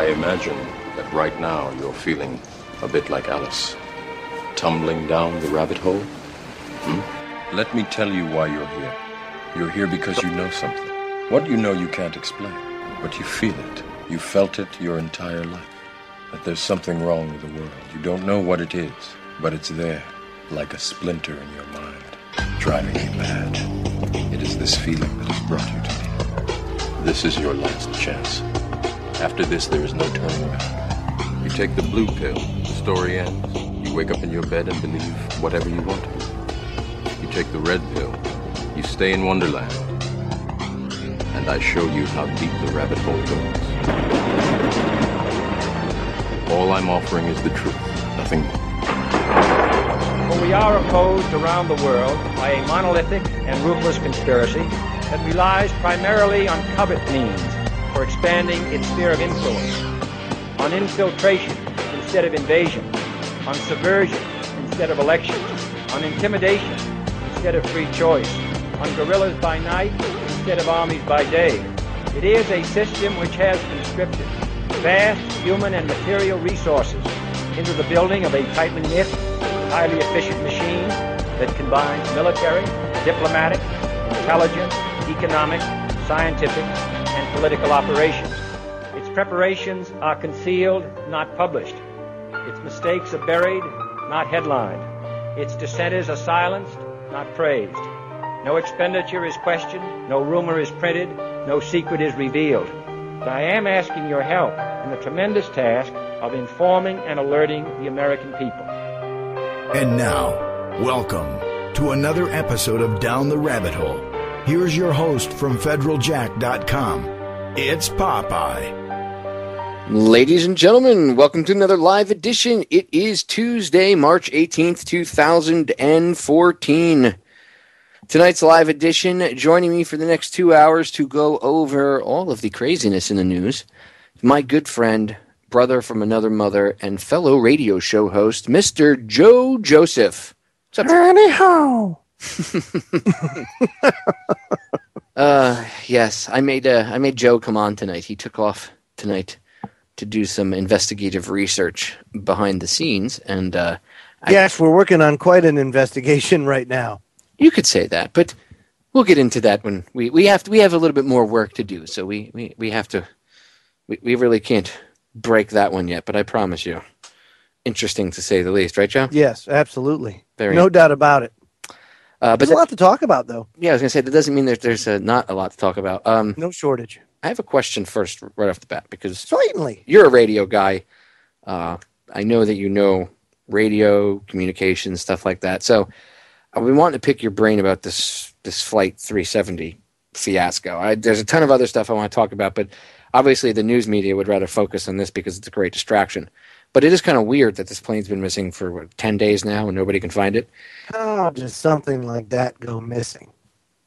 I imagine that right now you're feeling a bit like Alice, tumbling down the rabbit hole. Let me tell you why you're here. You're here because you know something. What you know you can't explain, but you feel it. You felt it your entire life. That there's something wrong with the world. You don't know what it is, but it's there, like a splinter in your mind, driving you mad. It is this feeling that has brought you to me. This is your last chance. After this, there is no turning back. You take the blue pill, the story ends. You wake up in your bed and believe whatever you want to. You take the red pill, you stay in Wonderland, and I show you how deep the rabbit hole goes. All I'm offering is the truth, nothing more. For we are opposed around the world by a monolithic and ruthless conspiracy that relies primarily on covert means for expanding its sphere of influence, on infiltration instead of invasion, on subversion instead of elections, on intimidation instead of free choice, on guerrillas by night instead of armies by day. It is a system which has conscripted vast human and material resources into the building of a tightly knit, highly efficient machine that combines military, diplomatic, intelligence, economic, scientific, and political operations. Its preparations are concealed, not published. Its mistakes are buried, not headlined. Its dissenters are silenced, not praised. No expenditure is questioned, no rumor is printed, no secret is revealed. But I am asking your help in the tremendous task of informing and alerting the American people. And now, welcome to another episode of Down the Rabbit Hole. Here's your host from federaljack.com. It's Popeye. Ladies and gentlemen, welcome to another live edition. It is Tuesday, March 18th, 2014. Tonight's live edition, joining me for the next 2 hours to go over all of the craziness in the news, my good friend, brother from another mother, and fellow radio show host, Mr. Joe Joseph. What's up? Howdy-ho! Yes, I made Joe come on tonight. He took off tonight to do some investigative research behind the scenes, and yes, we're working on quite an investigation right now. You could say that, but we'll get into that when we have a little bit more work to do. So we really can't break that one yet. But I promise you, interesting to say the least, right, Joe? Yes, absolutely, no doubt about it. But there's a lot to talk about, though. Yeah, I was going to say that doesn't mean that there's not a lot to talk about. No shortage. I have a question first, right off the bat, because certainly you're a radio guy. I know that you know radio, communications, stuff like that. So I've been wanting to pick your brain about this Flight 370 fiasco. There's a ton of other stuff I want to talk about, but obviously the news media would rather focus on this because it's a great distraction. But it is kind of weird that this plane's been missing for 10 days now and nobody can find it. How does something like that go missing?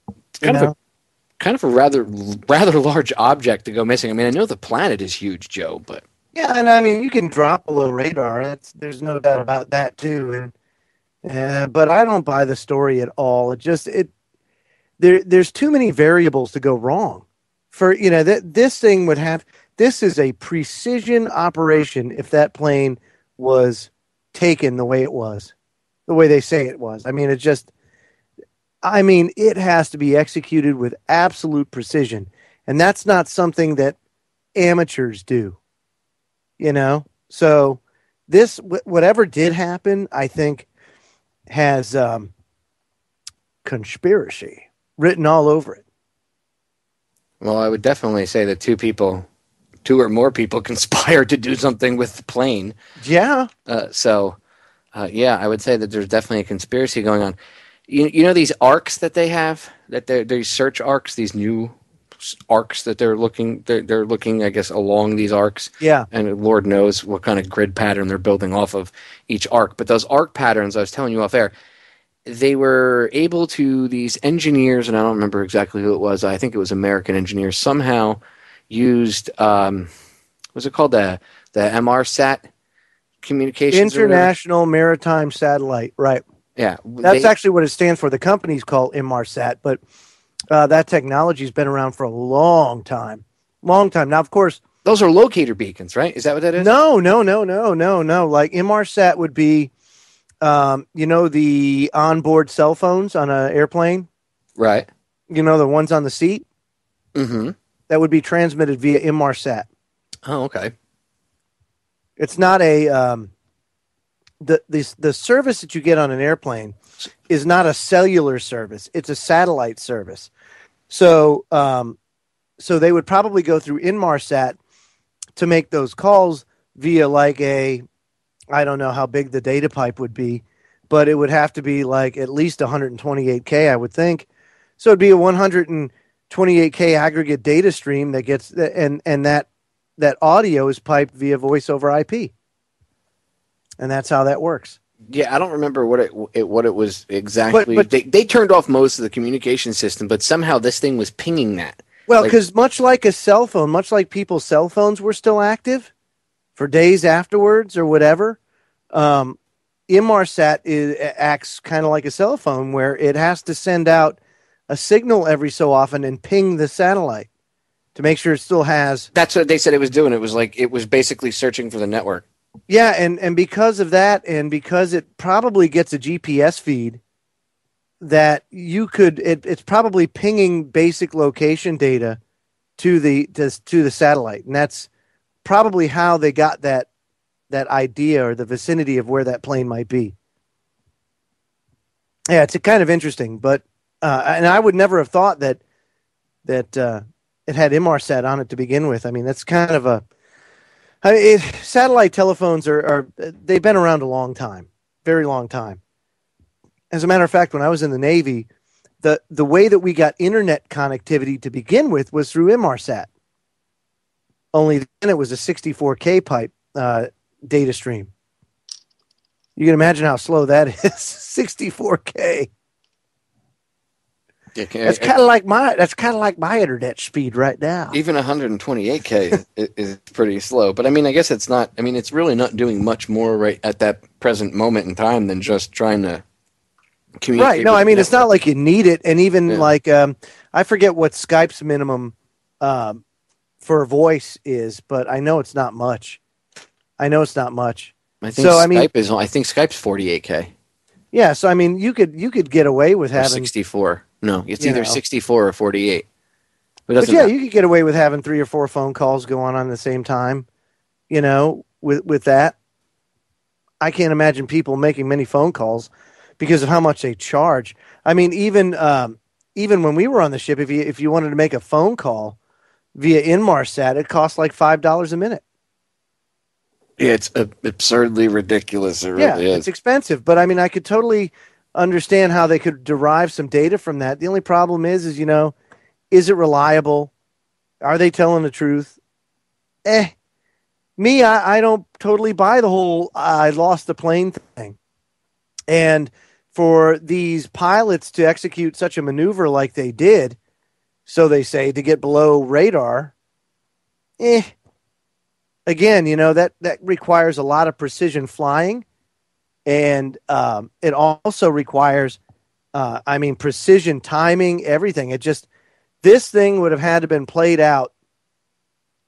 It's kind of a rather large object to go missing. I mean, I know the planet is huge, Joe, but yeah, and I mean you can drop below radar. There's no doubt about that too. But I don't buy the story at all. There's too many variables to go wrong. For this thing would have. This is a precision operation. If that plane was taken the way it was, the way they say it was, it has to be executed with absolute precision, and that's not something that amateurs do. So this whatever did happen, I think, has conspiracy written all over it. Well, I would definitely say that two or more people conspired to do something with the plane. Yeah. Yeah, I would say that there's definitely a conspiracy going on. You know these arcs that they have, that these search arcs, these new arcs that they're looking, I guess, along these arcs. Yeah. And Lord knows what kind of grid pattern they're building off of each arc. But those arc patterns, I was telling you off air, they were able to, these engineers, and I don't remember exactly who it was, I think it was American engineers, somehow used, what's it called, the MRSAT communications? International Maritime Satellite, right. Yeah. That's actually what it stands for. The company's called MRSAT, but that technology's been around for a long time. Long time. Now, of course, Those are locator beacons, right? Is that what that is? No. Like Inmarsat would be, the onboard cell phones on an airplane, Right. The ones on the seat. Mm-hmm. That would be transmitted via Inmarsat. Oh, okay. It's not a the service that you get on an airplane is not a cellular service. It's a satellite service. So they would probably go through Inmarsat to make those calls via like I don't know how big the data pipe would be, but it would have to be like at least 128K, I would think. So it'd be a 128K aggregate data stream that gets, and that audio is piped via voice over IP. And that's how that works. Yeah, I don't remember what it was exactly. But they turned off most of the communication system, but somehow this thing was pinging that. Well, because much like a cell phone, much like people's cell phones were still active for days afterwards or whatever, Inmarsat acts kind of like a cell phone where it has to send out a signal every so often and ping the satellite to make sure it still has. That's what they said it was doing. It was like it was basically searching for the network. Yeah, and because of that, and because it probably gets a GPS feed, that you could, it's probably pinging basic location data to the satellite, and that's probably how they got that idea or the vicinity of where that plane might be. Yeah, it's kind of interesting, but and I would never have thought that it had Inmarsat on it to begin with. I mean, that's kind of satellite telephones they've been around a long time, very long time. As a matter of fact, when I was in the Navy, the way that we got internet connectivity to begin with was through Inmarsat. Only then it was a 64K pipe data stream. You can imagine how slow that is. 64K. That's kind of like my internet speed right now. Even 128K is pretty slow. But I mean, I guess it's not. I mean, it's really not doing much more right at that present moment in time than just trying to communicate. Right. No, I mean, it's not like you need it. And even like, I forget what Skype's minimum for voice is, but I know it's not much. I think Skype's 48K. Yeah. So, I mean, you could get away with having 64. No, it's either 64 or 48. But yeah, you could get away with having 3 or 4 phone calls going on at the same time, with that. I can't imagine people making many phone calls because of how much they charge. I mean, even when we were on the ship, if you wanted to make a phone call via Inmarsat, it cost like $5 a minute. Yeah, it's absurdly ridiculous. It really is. It's expensive, but I mean, I could totally understand how they could derive some data from that. The only problem is is it reliable? Are they telling the truth? Me, I don't totally buy the whole I lost the plane thing. And for these pilots to execute such a maneuver like they did, so they say, to get below radar, again, that requires a lot of precision flying. And it also requires, precision timing, everything. This thing would have had to have been played out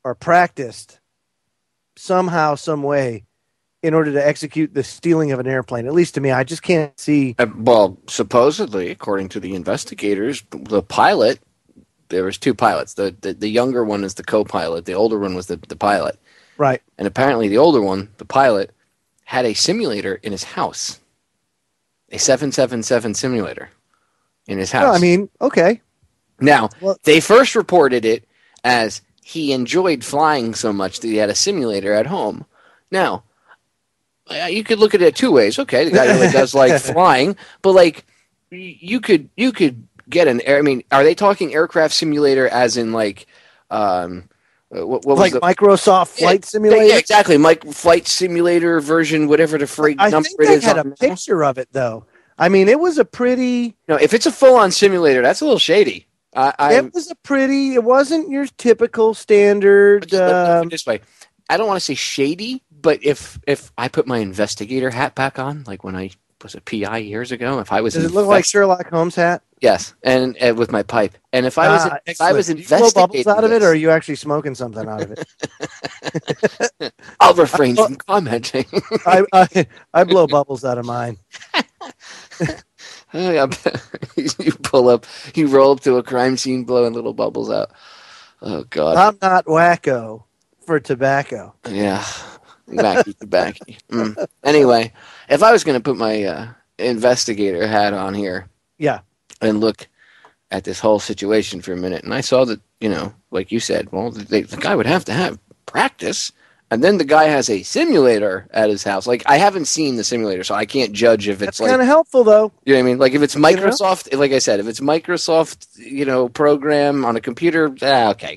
or practiced somehow, some way, in order to execute the stealing of an airplane. At least to me, I just can't see. Well, supposedly, according to the investigators, the pilot, there was 2 pilots. The younger one is the co-pilot. The older one was the pilot. Right. And apparently the older one, the pilot, had a simulator in his house, a 777 simulator in his house. Well, I mean, okay. Now, they first reported it as he enjoyed flying so much that he had a simulator at home. Now, you could look at it 2 ways. Okay, the guy really does like flying, but like you could get an air. I mean, are they talking aircraft simulator as in like what was like Microsoft Flight Simulator? Yeah, exactly. Flight Simulator version, whatever the frig number it is. I think they had a picture of it, though. I mean, it was a pretty... No, if it's a full-on simulator, that's a little shady. It wasn't your typical standard... Let me put it this way. I don't want to say shady, but if I put my investigator hat back on, like when I was a PI years ago. If I was, does it look like Sherlock Holmes hat? Yes, and with my pipe. And if I was Do you blow bubbles investigating out of it, this, or are you actually smoking something out of it? I'll refrain from commenting. I blow bubbles out of mine. You pull up, you roll up to a crime scene, blowing little bubbles out. Oh God! I'm not wacko for tobacco. Yeah, tobacco. Anyway, if I was going to put my investigator hat on here, yeah, and look at this whole situation for a minute, and I saw that, like you said, well, the guy would have to have practice. And then the guy has a simulator at his house. Like, I haven't seen the simulator, so I can't judge if it's kind of helpful, though. You know what I mean? Like, if it's Microsoft, like I said, if it's Microsoft, program on a computer, okay,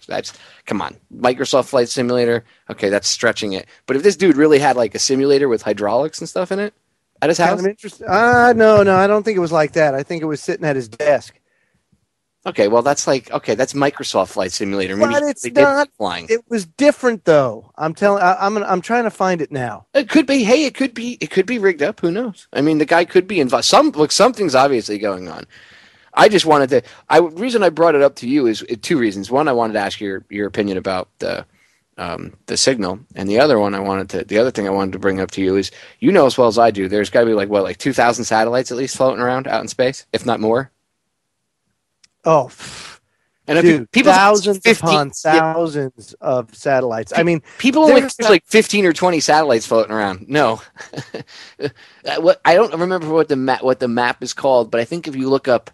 come on. Microsoft Flight Simulator, okay, that's stretching it. But if this dude really had, like, a simulator with hydraulics and stuff in it at his house? Kind of interesting. No, I don't think it was like that. I think it was sitting at his desk. Okay, well, that's Microsoft Flight Simulator. But it's not flying. It was different, though. I'm trying to find it now. It could be. Hey, it could be rigged up. Who knows? I mean, the guy could be involved. Something's obviously going on. I just wanted to. Reason I brought it up to you is two reasons. One, I wanted to ask your opinion about the signal, and the other thing I wanted to bring up to you is, as well as I do, there's got to be like 2,000 satellites at least floating around out in space, if not more. Oh, and dude, people thousands upon thousands of satellites. I mean, people only think there's like 15 or 20 satellites floating around. No, I don't remember what the map is called, but I think if you look up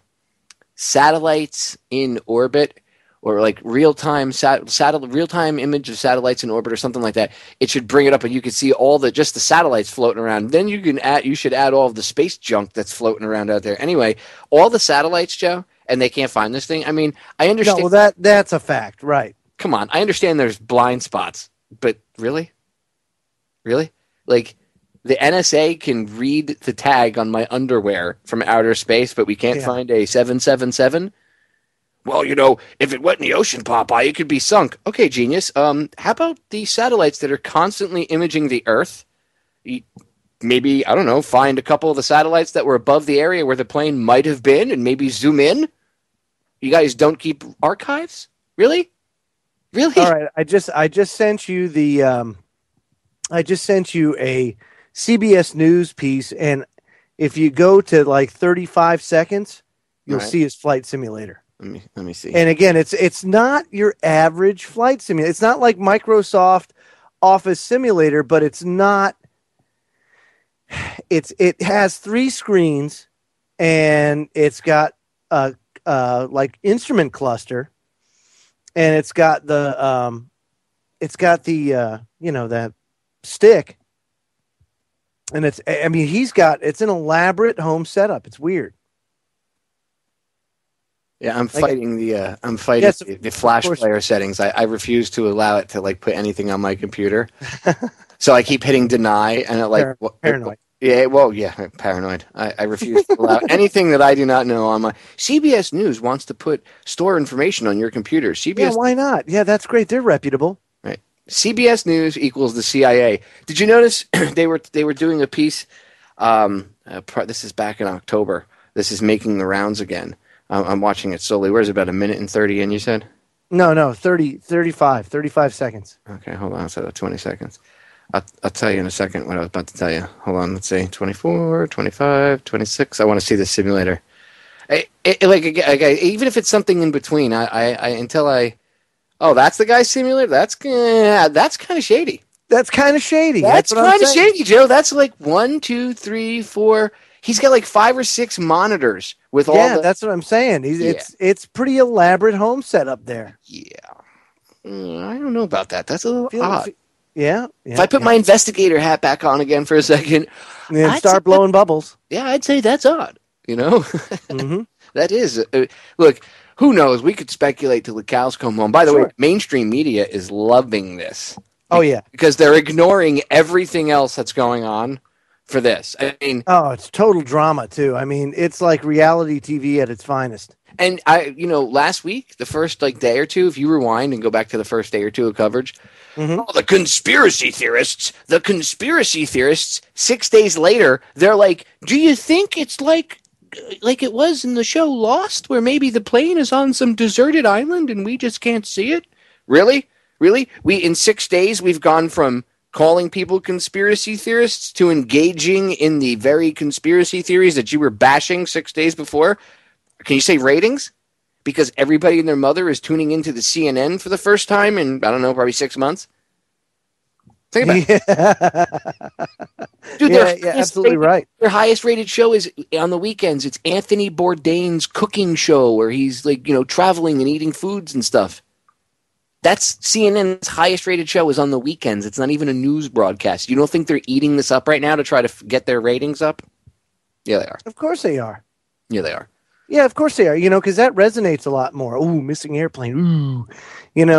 satellites in orbit or like real-time real-time image of satellites in orbit or something like that, it should bring it up, and you can see just the satellites floating around. Then you should add all of the space junk that's floating around out there. Anyway, all the satellites, Joe. And they can't find this thing. I mean, I understand. No, well, that's a fact, right? Come on, I understand there's blind spots, but really, like the NSA can read the tag on my underwear from outer space, but we can't find a 777. Well, if it went in the ocean, Popeye, it could be sunk. Okay, genius. How about the satellites that are constantly imaging the Earth? Maybe, I don't know, find a couple of the satellites that were above the area where the plane might have been, and maybe zoom in. You guys don't keep archives? Really? All right. I just sent you a CBS News piece, and if you go to like 35 seconds, you'll see his flight simulator. Let me see. And again, it's not your average flight simulator. It's not like Microsoft Office Simulator, but it's not. It has 3 screens, and it's got a like instrument cluster, and it's got the that stick, and it's an elaborate home setup. It's weird. Yeah, I'm fighting the Flash player settings. I refuse to allow it to like put anything on my computer. So I keep hitting deny, and it paranoid. Yeah, paranoid. I refuse to allow anything that I do not know on my. CBS News wants to store information on your computer. Yeah, why not? Yeah, that's great. They're reputable. Right. CBS News equals the CIA. Did you notice they were doing a piece? This is back in October. This is making the rounds again. I'm watching it slowly. Where's about 1:30 in, you said? No, 35 seconds. Okay, hold on. So 20 seconds. I'll tell you in a second what I was about to tell you. Hold on. Let's see. 24, 25, 26. I want to see the simulator. Even if it's something in between, oh, that's the guy's simulator? That's kind of shady. That's kind of shady. That's kind of shady, Joe. That's like 1, 2, 3, 4. He's got like 5 or 6 monitors with all. Yeah, that's what I'm saying. It's pretty elaborate home setup there. Yeah, I don't know about that. That's a little odd. Yeah. If I put my investigator hat back on again for a second, and start blowing bubbles. Yeah, I'd say that's odd. Mm-hmm. That is. Look, who knows? We could speculate till the cows come home. By the way, mainstream media is loving this. Oh yeah, because they're ignoring everything else that's going on for this. I mean, it's total drama too. I mean, it's like reality TV at its finest. And last week, the first day or two, if you rewind and go back to the first day or two of coverage, Mm-hmm. Oh, the conspiracy theorists, 6 days later, they're like, do you think it's like it was in the show Lost, where maybe the plane is on some deserted island and we just can't see it? Really? In 6 days, we've gone from calling people conspiracy theorists to engaging in the very conspiracy theories that you were bashing 6 days before. Can you say ratings? Because everybody and their mother is tuning into the CNN for the first time in, I don't know, probably 6 months. Think about it. Dude, absolutely right. Their highest rated show is on the weekends. It's Anthony Bourdain's cooking show where he's traveling and eating foods and stuff. That's CNN's highest rated show is on the weekends. It's not even a news broadcast. You don't think they're eating this up right now to try to get their ratings up? Yeah, they are. Of course they are. Yeah, they are. Yeah, of course they are. Because that resonates a lot more. Ooh, missing airplane. Ooh,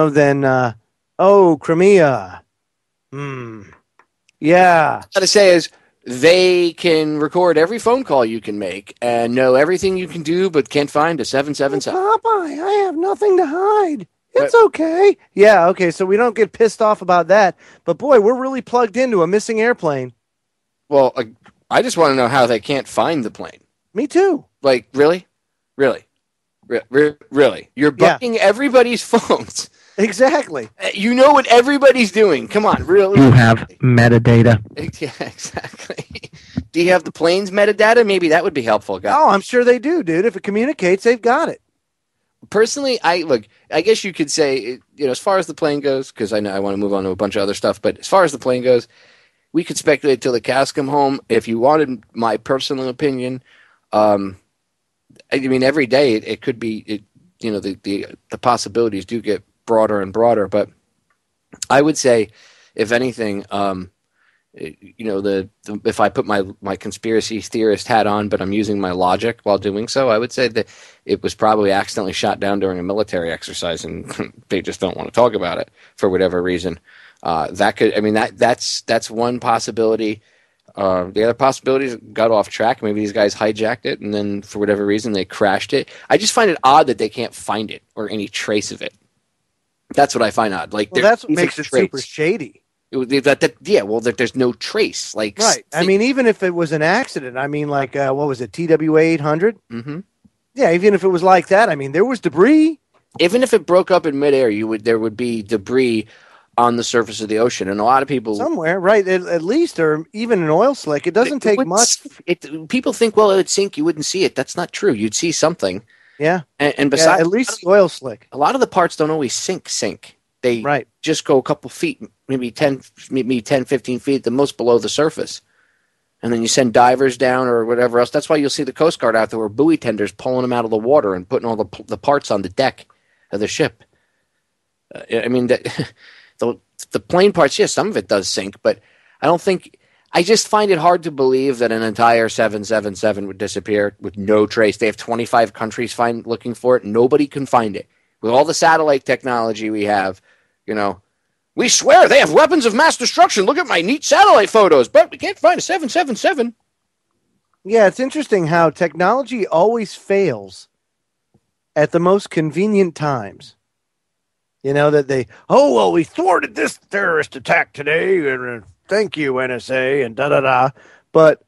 than Crimea. Yeah. What I gotta say is they can record every phone call you can make and know everything you can do, but can't find a 777. Popeye, I have nothing to hide. It's okay. Yeah, okay, so we don't get pissed off about that. But boy, we're really plugged into a missing airplane. Well, I just want to know how they can't find the plane. Me too. Like, really? Really? Really? You're bugging everybody's phones. Exactly. You know what everybody's doing. Come on, really? You have metadata. Yeah, exactly. Do you have the plane's metadata? Maybe that would be helpful, guys. Oh, I'm sure they do, dude. If it communicates, they've got it. Personally, I guess you could say, as far as the plane goes, because I know I want to move on to a bunch of other stuff, but as far as the plane goes, we could speculate till the cows come home. If you wanted my personal opinion, every day it could be, the possibilities do get broader and broader, but I would say, if anything, if I put my conspiracy theorist hat on, but I'm using my logic while doing so, I would say that it was probably accidentally shot down during a military exercise, and they just don't want to talk about it for whatever reason. That's one possibility. The other possibilities got off track. Maybe these guys hijacked it, and then for whatever reason they crashed it. I just find it odd that they can't find it or any trace of it. That's what I find odd. That's what makes it super shady. There's no trace. Right. Even if it was an accident, what was it, TWA 800? Mm-hmm. Yeah, even if it was like that, there was debris. Even if it broke up in midair, there would be debris on the surface of the ocean, and a lot of people somewhere, right? At least, or even an oil slick. It doesn't take much. People think, well, it would sink. You wouldn't see it. That's not true. You'd see something. Yeah. And besides, at least the oil slick. A lot of the parts don't always sink. They just go a couple feet, maybe 10, 15 feet at the most below the surface. And then you send divers down or whatever else. That's why you'll see the Coast Guard out there with buoy tenders pulling them out of the water and putting all the parts on the deck of the ship. The plane parts, yes, some of it does sink, but I just find it hard to believe that an entire 777 would disappear with no trace. They have 25 countries looking for it. Nobody can find it. With all the satellite technology we have, we swear they have weapons of mass destruction. Look at my neat satellite photos, but we can't find a 777. Yeah, it's interesting how technology always fails at the most convenient times. That we thwarted this terrorist attack today, and thank you, NSA, and da-da-da. But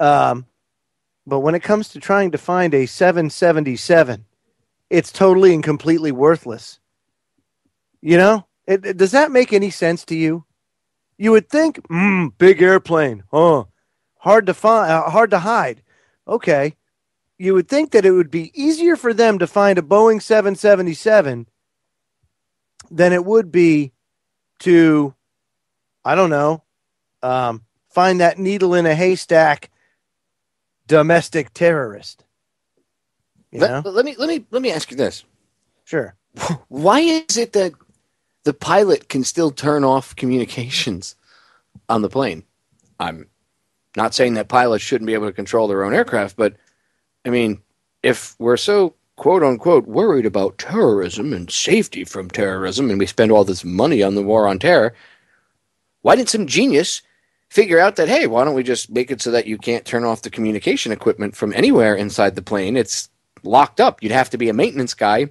when it comes to trying to find a 777, it's totally and completely worthless. Does that make any sense to you? You would think, big airplane, hard to find, hard to hide. Okay. You would think that it would be easier for them to find a Boeing 777 than it would be to, I don't know, find that needle in a haystack domestic terrorist. Let me ask you this. Sure. Why is it that the pilot can still turn off communications on the plane? I'm not saying that pilots shouldn't be able to control their own aircraft, but if we're so quote unquote worried about terrorism and safety from terrorism, and we spend all this money on the war on terror, why didn't some genius figure out that, hey, why don't we just make it so that you can't turn off the communication equipment from anywhere inside the plane? It's locked up. You'd have to be a maintenance guy,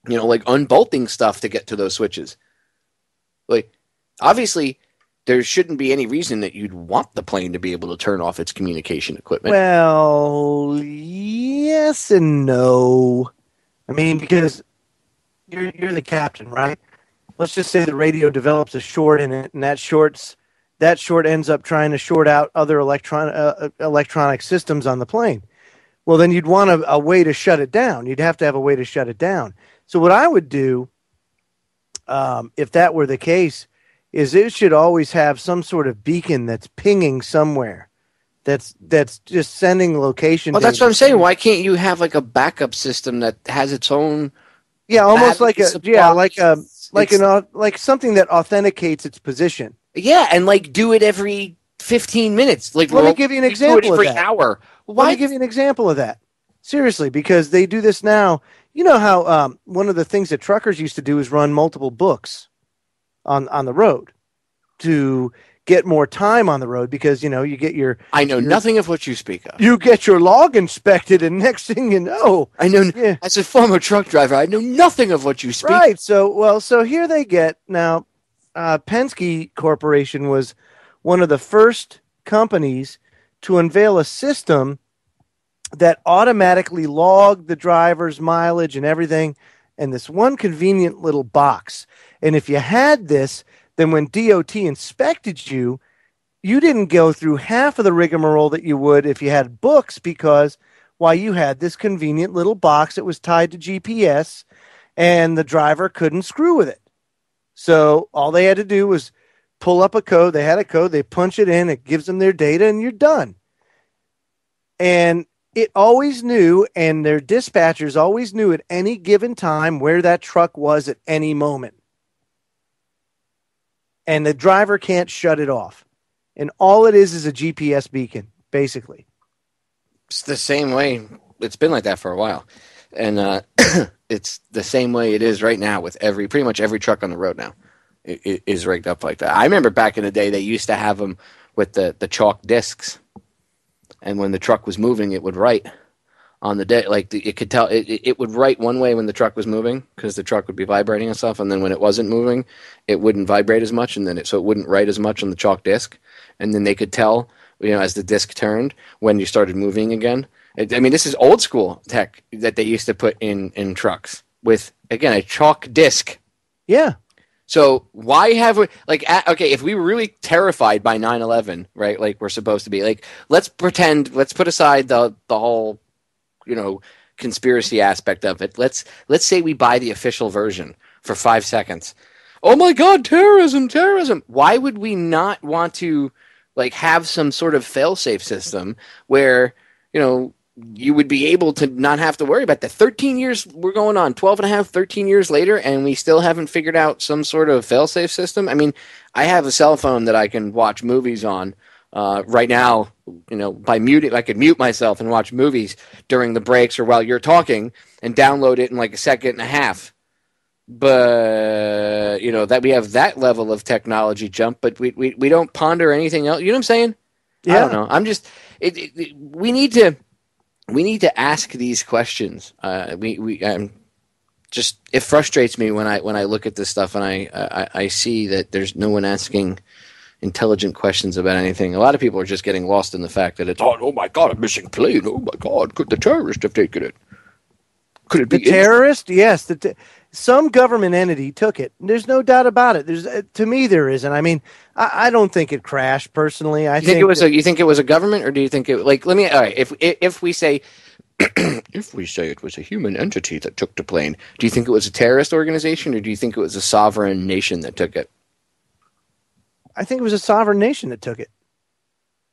unbolting stuff to get to those switches. obviously there shouldn't be any reason that you'd want the plane to be able to turn off its communication equipment. Well, yes and no. I mean, because you're the captain, right? Let's just say the radio develops a short in it, and that short ends up trying to short out other electronic systems on the plane. Well, then you'd want a way to shut it down. You'd have to have a way to shut it down. So what I would do, if that were the case, is it should always have some sort of beacon that's pinging somewhere, that's just sending location. Well, that's what I'm saying. Why can't you have like a backup system that has its own? Yeah, almost like something that authenticates its position. Yeah, and like do it every 15 minutes. Like, let me give you an example of that. Every hour. Let me give you an example of that. Seriously, because they do this now. You know how one of the things that truckers used to do is run multiple books on the road to get more time on the road, because you get your. I know nothing of what you speak of. You get your log inspected, and next thing you know, I know. Yeah. As a former truck driver, I know nothing of what you speak. Right. So here they get now. Penske Corporation was one of the first companies to unveil a system that automatically logged the driver's mileage and everything in this one convenient little box. And if you had this, then when DOT inspected you, you didn't go through half of the rigmarole that you would if you had books, because you had this convenient little box that was tied to GPS, and the driver couldn't screw with it. So all they had to do was pull up a code. They had a code. They punch it in. It gives them their data, and you're done. And it always knew, and their dispatchers always knew at any given time where that truck was at any moment. And the driver can't shut it off. And all it is a GPS beacon, basically. It's the same way. It's been like that for a while. And it's the same way it is right now with pretty much every truck on the road now. It is rigged up like that. I remember back in the day, they used to have them with the chalk discs. And when the truck was moving, it would write on the day. Like it could tell, it would write one way when the truck was moving, because the truck would be vibrating and stuff. And then when it wasn't moving, it wouldn't vibrate as much. And then so it wouldn't write as much on the chalk disc. And then they could tell, as the disc turned, when you started moving again. I mean, this is old school tech that they used to put in trucks with, again, a chalk disc. Yeah. So why have we, if we were really terrified by 9/11, right, like we're supposed to be, like, let's put aside the whole, conspiracy aspect of it. Let's say we buy the official version for 5 seconds. Oh my God, terrorism. Why would we not want to, have some sort of fail-safe system where, you would be able to not have to worry about that. 13 years we're going on, 12 and a half, 13 years later, and we still haven't figured out some sort of fail-safe system. I mean, I have a cell phone that I can watch movies on right now, by muting. I could mute myself and watch movies during the breaks or while you're talking and download it in like a second and a half. But, that we have that level of technology jump, but we don't ponder anything else. You know what I'm saying? Yeah. I don't know. I'm just, we need to ask these questions. It frustrates me when I look at this stuff and I see that there's no one asking intelligent questions about anything. A lot of people are just getting lost in the fact that it's, oh my God, a missing plane. Oh my God, could the terrorist have taken it? Could it be the terrorist? Yes, some government entity took it. There's no doubt about it. To me, there isn't. I mean, I don't think it crashed personally. You think it was a government, or do you think it all right, if we say if we say it was a human entity that took the plane, do you think it was a terrorist organization, or do you think it was a sovereign nation that took it? I think it was a sovereign nation that took it.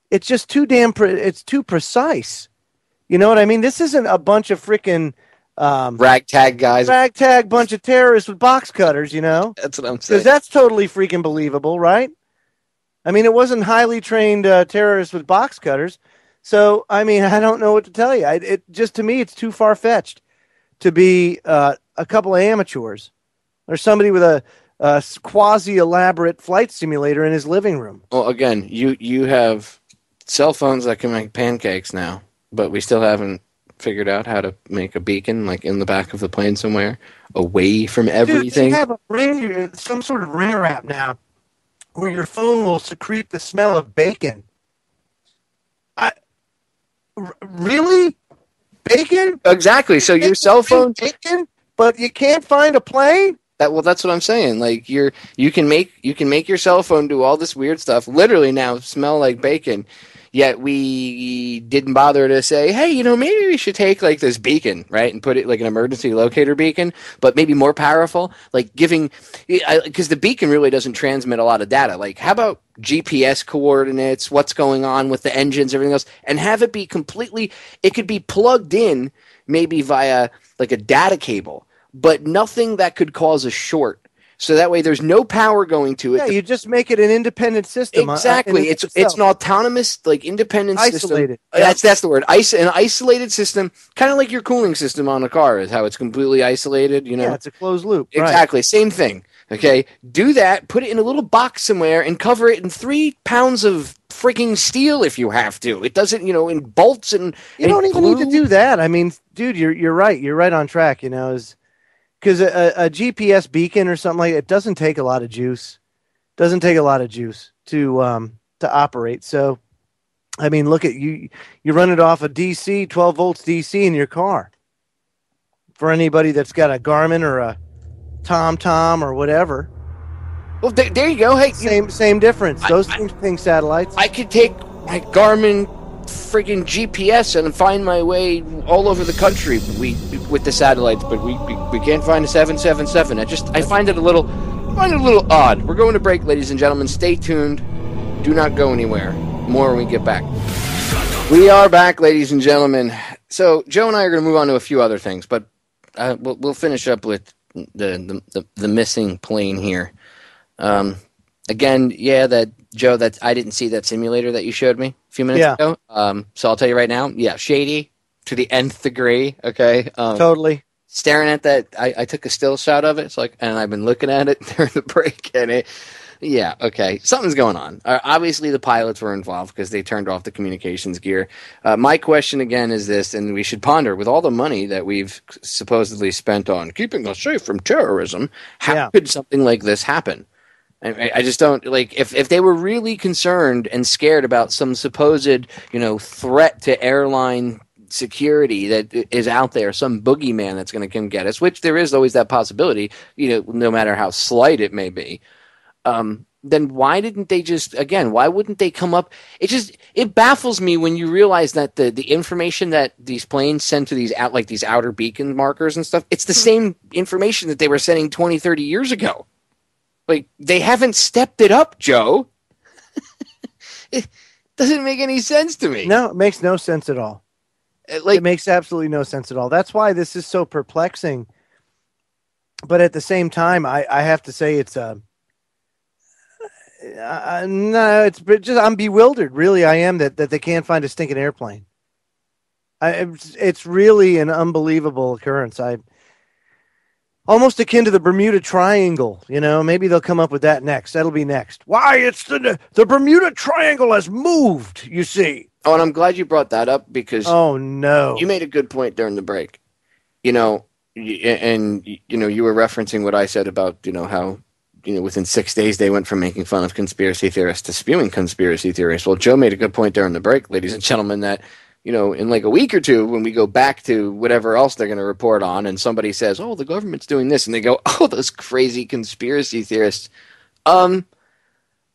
It's just too it's too precise. You know what I mean? This isn't a bunch of freaking ragtag guys, bunch of terrorists with box cutters, That's what I'm saying. Because that's totally freaking believable, right? I mean, it wasn't highly trained terrorists with box cutters. So, I mean, I don't know what to tell you. To me, it's too far-fetched to be a couple of amateurs or somebody with a quasi-elaborate flight simulator in his living room. Well, again, you have cell phones that can make pancakes now, but we still haven't figured out how to make a beacon in the back of the plane somewhere away from everything. Dude, they have some sort of radar app now where your phone will secrete the smell of bacon. Really? Bacon? Exactly. So your cell phone, bacon, but you can't find a plane? that's what I'm saying. Like you can make your cell phone do all this weird stuff. Literally now smell like bacon. Yet we didn't bother to say, hey, maybe we should take like this beacon, right, and put it like an emergency locator beacon, but maybe more powerful, like because the beacon really doesn't transmit a lot of data. Like, how about GPS coordinates, what's going on with the engines, everything else, and have it be it could be plugged in maybe via like a data cable, but nothing that could cause a short. So that way there's no power going to it. Yeah, you just make it an independent system. Exactly. It's an autonomous, like, independent isolated system. That's the word. An isolated system, kind of like your cooling system on a car is how it's completely isolated, Yeah, it's a closed loop. Exactly. Right. Same thing. Okay. Do that, put it in a little box somewhere and cover it in 3 pounds of freaking steel if you have to. It doesn't, in bolts and you don't even need to do that. I mean, dude, you're right. You're right on track, because a GPS beacon or something like it doesn't take a lot of juice. Doesn't take a lot of juice to operate. So, I mean, look at you. You run it off a DC, 12 volts DC in your car. For anybody that's got a Garmin or a TomTom or whatever. Well, there you go. Hey, same difference. Those things satellites. I could take my Garmin friggin' GPS and find my way all over the country with the satellites, but we can't find a 777. I find it a little odd. We're going to break, ladies and gentlemen. Stay tuned. Do not go anywhere. More when we get back. We are back, ladies and gentlemen. So Joe and I are going to move on to a few other things, but we'll finish up with the missing plane here. Again, that Joe, that I didn't see that simulator that you showed me a few minutes ago. So I'll tell you right now, shady to the nth degree. Okay, totally. Staring at that, I took a still shot of it. It's like, and I've been looking at it during the break, and something's going on. Obviously, the pilots were involved because they turned off the communications gear. My question again is this, and we should ponder with all the money that we've supposedly spent on keeping us safe from terrorism. How could something like this happen? I just don't if they were really concerned and scared about some supposed threat to airline security that is out there, some boogeyman that's going to come get us, which there is always that possibility, no matter how slight it may be. Then why didn't they why wouldn't they come up? It baffles me when you realize that the information that these planes send to these outer beacon markers and stuff, it's the same information that they were sending 20, 30 years ago. Like, they haven't stepped it up, Joe. It doesn't make any sense to me. No, it makes no sense at all. It makes absolutely no sense at all. That's why this is so perplexing. But at the same time, I have to say it's I'm bewildered. Really, I am that they can't find a stinking airplane. It's really an unbelievable occurrence. Almost akin to the Bermuda Triangle, maybe they'll come up with that next. That'll be next. Why, it's the Bermuda Triangle has moved, you see. Oh, and I'm glad you brought that up because oh no, you made a good point during the break. You were referencing what I said about how within 6 days they went from making fun of conspiracy theorists to spewing conspiracy theories. Well, Joe made a good point during the break, ladies and gentlemen, that in like a week or two, when we go back to whatever else they're going to report on, and somebody says, "Oh, the government's doing this," and they go, "Oh, those crazy conspiracy theorists." Hold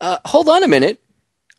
on a minute.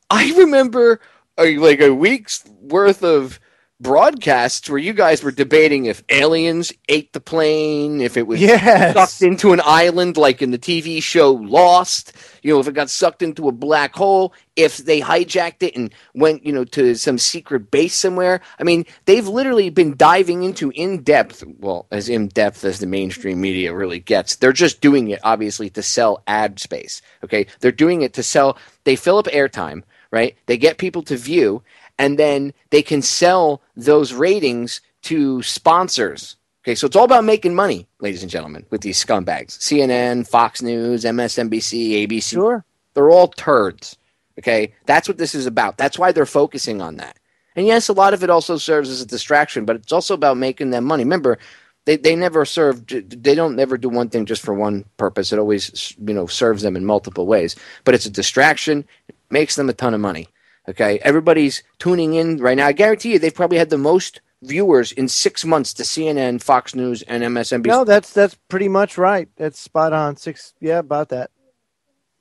I remember a week's worth of broadcasts where you guys were debating if aliens ate the plane, if it was sucked into an island like in the TV show Lost, if it got sucked into a black hole, if they hijacked it and went, to some secret base somewhere. I mean, they've literally been diving into in-depth, well, as in-depth as the mainstream media really gets. They're just doing it, obviously, to sell ad space, okay? They're doing it to sell, they fill up airtime, right? They get people to view, and then they can sell those ratings to sponsors. Okay, so it's all about making money, ladies and gentlemen, with these scumbags. CNN, Fox News, MSNBC, ABC. Sure. They're all turds. Okay, that's what this is about. That's why they're focusing on that. And yes, a lot of it also serves as a distraction, but it's also about making them money. Remember, They never serve. They don't never do one thing just for one purpose. It always, serves them in multiple ways. But it's a distraction. It makes them a ton of money. Okay, everybody's tuning in right now. I guarantee you, they've probably had the most viewers in 6 months to CNN, Fox News, and MSNBC. No, that's pretty much right. That's spot on. About that.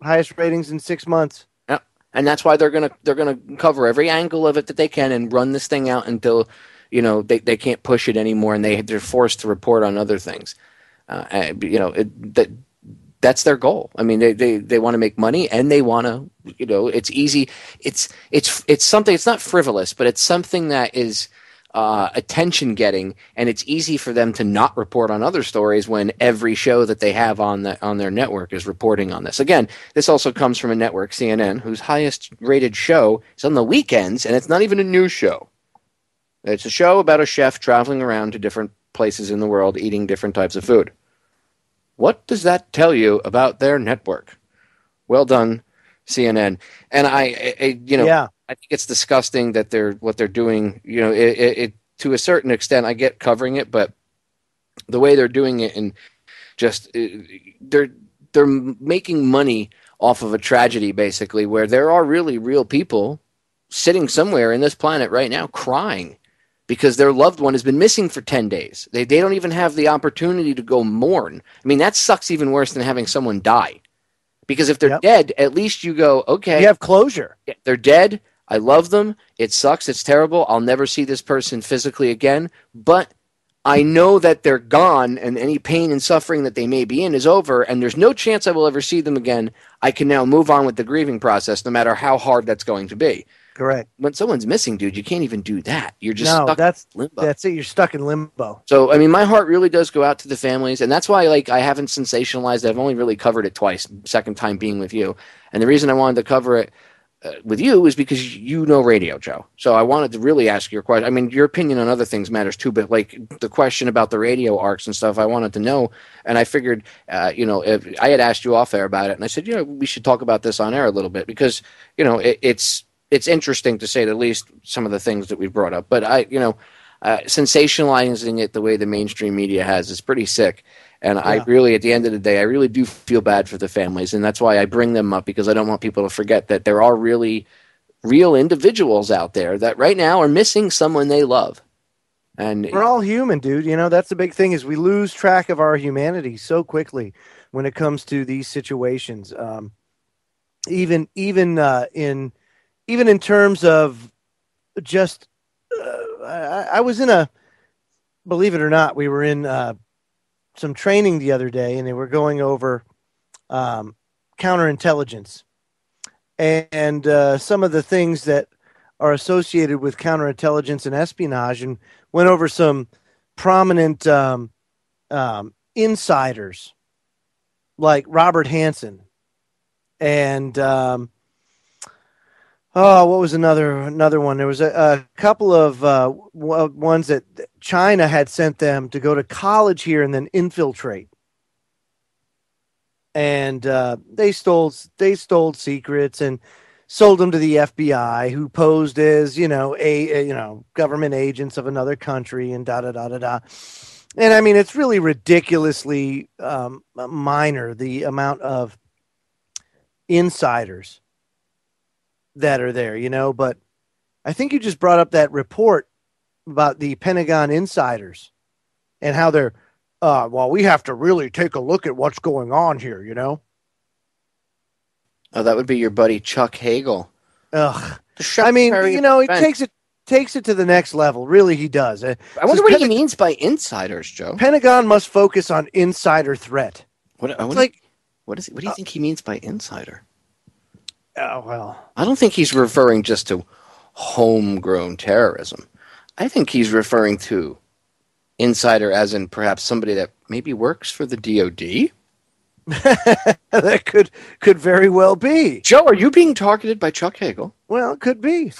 Highest ratings in 6 months. Yeah, and that's why they're gonna cover every angle of it that they can and run this thing out until they can't push it anymore, and they're forced to report on other things. That's their goal. I mean, they want to make money, and they want to, it's easy. It's something. It's not frivolous, but it's something that is attention getting, and it's easy for them to not report on other stories when every show that they have on their network is reporting on this. Again, this also comes from a network, CNN, whose highest rated show is on the weekends, and it's not even a news show. It's a show about a chef traveling around to different places in the world eating different types of food. What does that tell you about their network? Well done, CNN. And I think it's disgusting that what they're doing. It to a certain extent, I get covering it, but the way they're doing it, and just they're making money off of a tragedy, basically, where there are really real people sitting somewhere in this planet right now crying because their loved one has been missing for 10 days. They don't even have the opportunity to go mourn. I mean, that sucks even worse than having someone die. Because if they're dead, at least you go, okay. You have closure. They're dead. I love them. It sucks. It's terrible. I'll never see this person physically again. But I know that they're gone, and any pain and suffering that they may be in is over, and there's no chance I will ever see them again. I can now move on with the grieving process, no matter how hard that's going to be. Correct. When someone's missing, dude, you can't even do that. You're just stuck in limbo. That's it. You're stuck in limbo. So, I mean, my heart really does go out to the families, and that's why, I haven't sensationalized it. I've only really covered it twice, second time being with you. And the reason I wanted to cover it with you is because you know radio, Joe. So I wanted to really ask your question. I mean, your opinion on other things matters too, but the question about the radio arcs and stuff, I wanted to know. And I figured, if I had asked you off air about it, and I said, we should talk about this on air a little bit because, it's interesting to say the least, some of the things that we brought up. But sensationalizing it the way the mainstream media has is pretty sick. And I really, at the end of the day, I really do feel bad for the families. And that's why I bring them up, because I don't want people to forget that there are really real individuals out there that right now are missing someone they love. And we're all human, dude. That's the big thing, is we lose track of our humanity so quickly when it comes to these situations. Even in terms of just, I was believe it or not, we were in some training the other day, and they were going over counterintelligence and some of the things that are associated with counterintelligence and espionage, and went over some prominent insiders like Robert Hansen and what was another one? There was a couple of ones that China had sent them to go to college here and then infiltrate. And they stole secrets and sold them to the FBI, who posed as government agents of another country, and da da da da da. And I mean, it's really ridiculously minor, the amount of insiders that are there, but I think you just brought up that report about the Pentagon insiders and how they're, we have to really take a look at what's going on here, Oh, that would be your buddy Chuck Hagel. Ugh. I mean, he takes it to the next level. Really, he does. I wonder what he means by insiders, Joe. Pentagon must focus on insider threat. What do you think he means by insider? Oh, well. I don't think he's referring just to homegrown terrorism. I think he's referring to insider as in perhaps somebody that maybe works for the DOD. That could very well be. Joe, are you being targeted by Chuck Hagel? Well, it could be.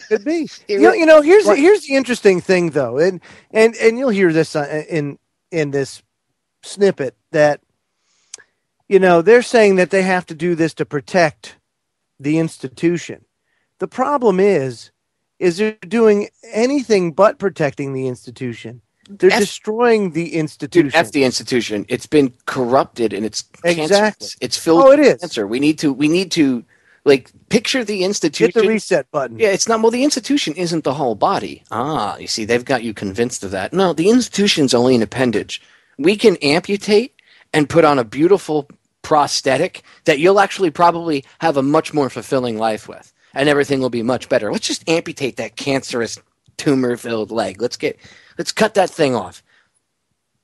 Could be. Here's the interesting thing, though, and you'll hear this in this snippet that they're saying that they have to do this to protect the institution. The problem is they're doing anything but protecting the institution. They're destroying the institution. Dude, F the institution. It's been corrupted and it's Exactly. cancerous. It's filled with cancer. We need to like picture the institution. Hit the reset button. Yeah, it's not. Well, the institution isn't the whole body. You see, they've got you convinced of that. No, the institution's only an appendage. We can amputate and put on a beautiful prosthetic that you'll actually probably have a much more fulfilling life with, and everything will be much better. Let's just amputate that cancerous, tumor-filled leg. Let's cut that thing off,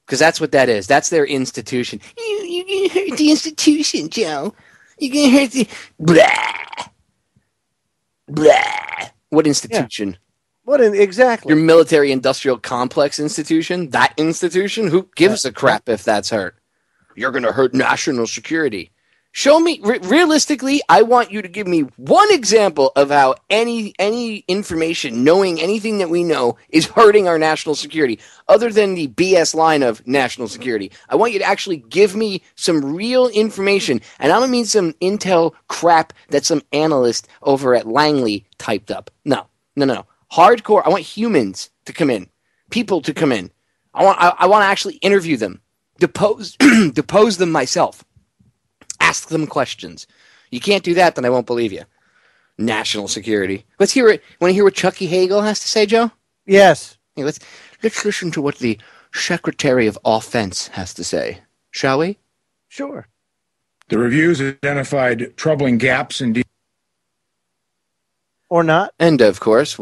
because that's what that is. That's their institution. You're gonna hurt the institution, Joe. You're gonna hurt the blah blah. What institution? Yeah. Exactly? Your military-industrial complex institution. That institution. Who gives a crap if that's hurt? You're going to hurt national security. Show me, realistically, I want you to give me one example of how any information, knowing anything that we know, is hurting our national security, other than the BS line of national security. I want you to actually give me some real information, and I don't mean some intel crap that some analyst over at Langley typed up. No. Hardcore, I want humans to come in, people to come in. I want to actually interview them. Depose them myself. Ask them questions. You can't do that, then I won't believe you. National security. Let's hear it. Want to hear what Chucky Hagel has to say, Joe? Yes. Hey, let's listen to what the Secretary of Offense has to say, shall we? Sure. The reviews identified troubling gaps in or not. And of course,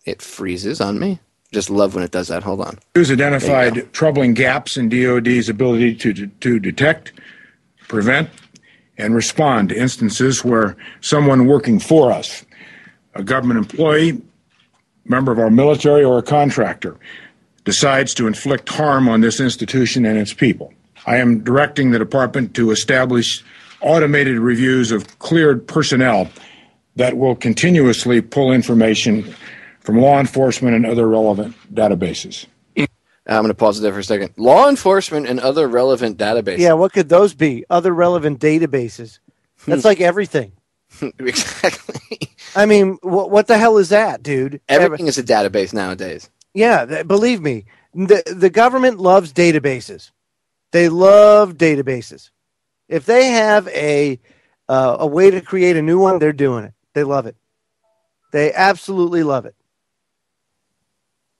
it freezes on me. Just love when it does that. Hold on. Reviews identified troubling gaps in DoD's ability to detect, prevent, and respond to instances where someone working for us, a government employee, member of our military, or a contractor, decides to inflict harm on this institution and its people. I am directing the department to establish automated reviews of cleared personnel that will continuously pull information from law enforcement and other relevant databases. I'm going to pause it there for a second. Law enforcement and other relevant databases. Yeah, what could those be? Other relevant databases. That's like everything. Exactly. I mean, what the hell is that, dude? Everything is a database nowadays. Yeah, believe me. The government loves databases. They love databases. If they have a way to create a new one, they're doing it. They love it. They absolutely love it.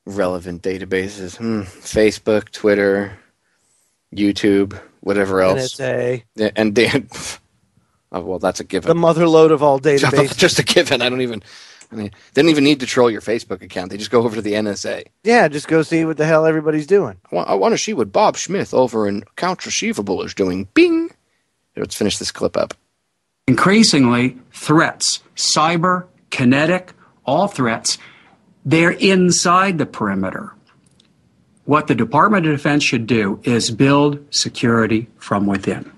Relevant databases. Facebook, Twitter, YouTube, whatever else. NSA. And Dan. Oh, well, that's a given. The motherlode of all databases. Just a given. They don't even need to troll your Facebook account. They just go over to the NSA. Yeah, just go see what the hell everybody's doing. I want to see what Bob Smith over in Accounts Receivable is doing. Bing! Let's finish this clip up. Increasingly, threats, cyber, kinetic, all threats, they're inside the perimeter. What the Department of Defense should do is build security from within.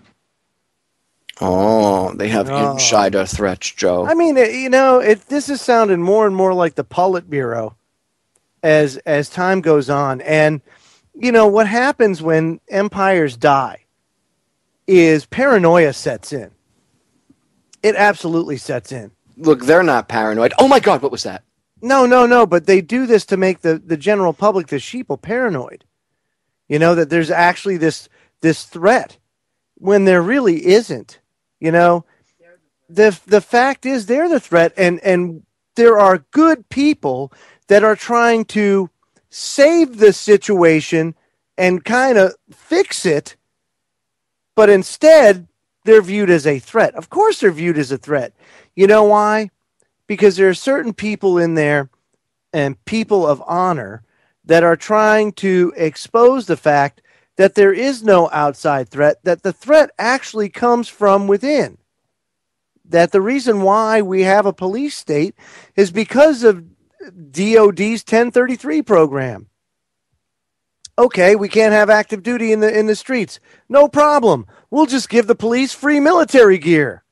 Oh, they have insider threats, Joe. I mean, this is sounding more and more like the Politburo as time goes on. And, what happens when empires die is paranoia sets in. It absolutely sets in. Look, they're not paranoid. Oh, my God, what was that? No, but they do this to make the general public, the sheeple, paranoid. That there's actually this threat when there really isn't. The fact is they're the threat, and there are good people that are trying to save the situation and kind of fix it, but instead they're viewed as a threat. Of course they're viewed as a threat. You know why? Because there are certain people in there and people of honor that are trying to expose the fact that there is no outside threat, that the threat actually comes from within. That the reason why we have a police state is because of DOD's 1033 program. Okay, we can't have active duty in the streets. No problem. We'll just give the police free military gear.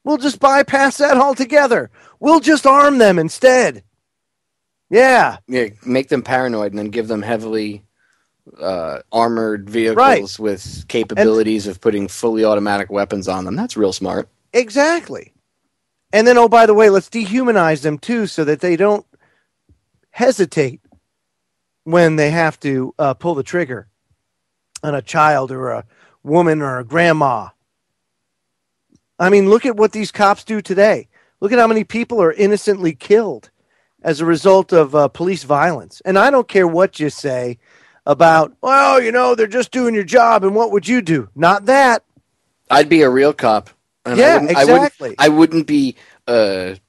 We'll just bypass that altogether. We'll just arm them instead. Yeah. Yeah, make them paranoid and then give them heavily armored vehicles with capabilities of putting fully automatic weapons on them. That's real smart. Exactly. And then, oh, by the way, let's dehumanize them too so that they don't hesitate when they have to pull the trigger on a child or a woman or a grandma. I mean, look at what these cops do today. Look at how many people are innocently killed as a result of police violence. And I don't care what you say about, well, you know, they're just doing your job, and what would you do? Not that. I'd be a real cop. And yeah, exactly. I wouldn't be a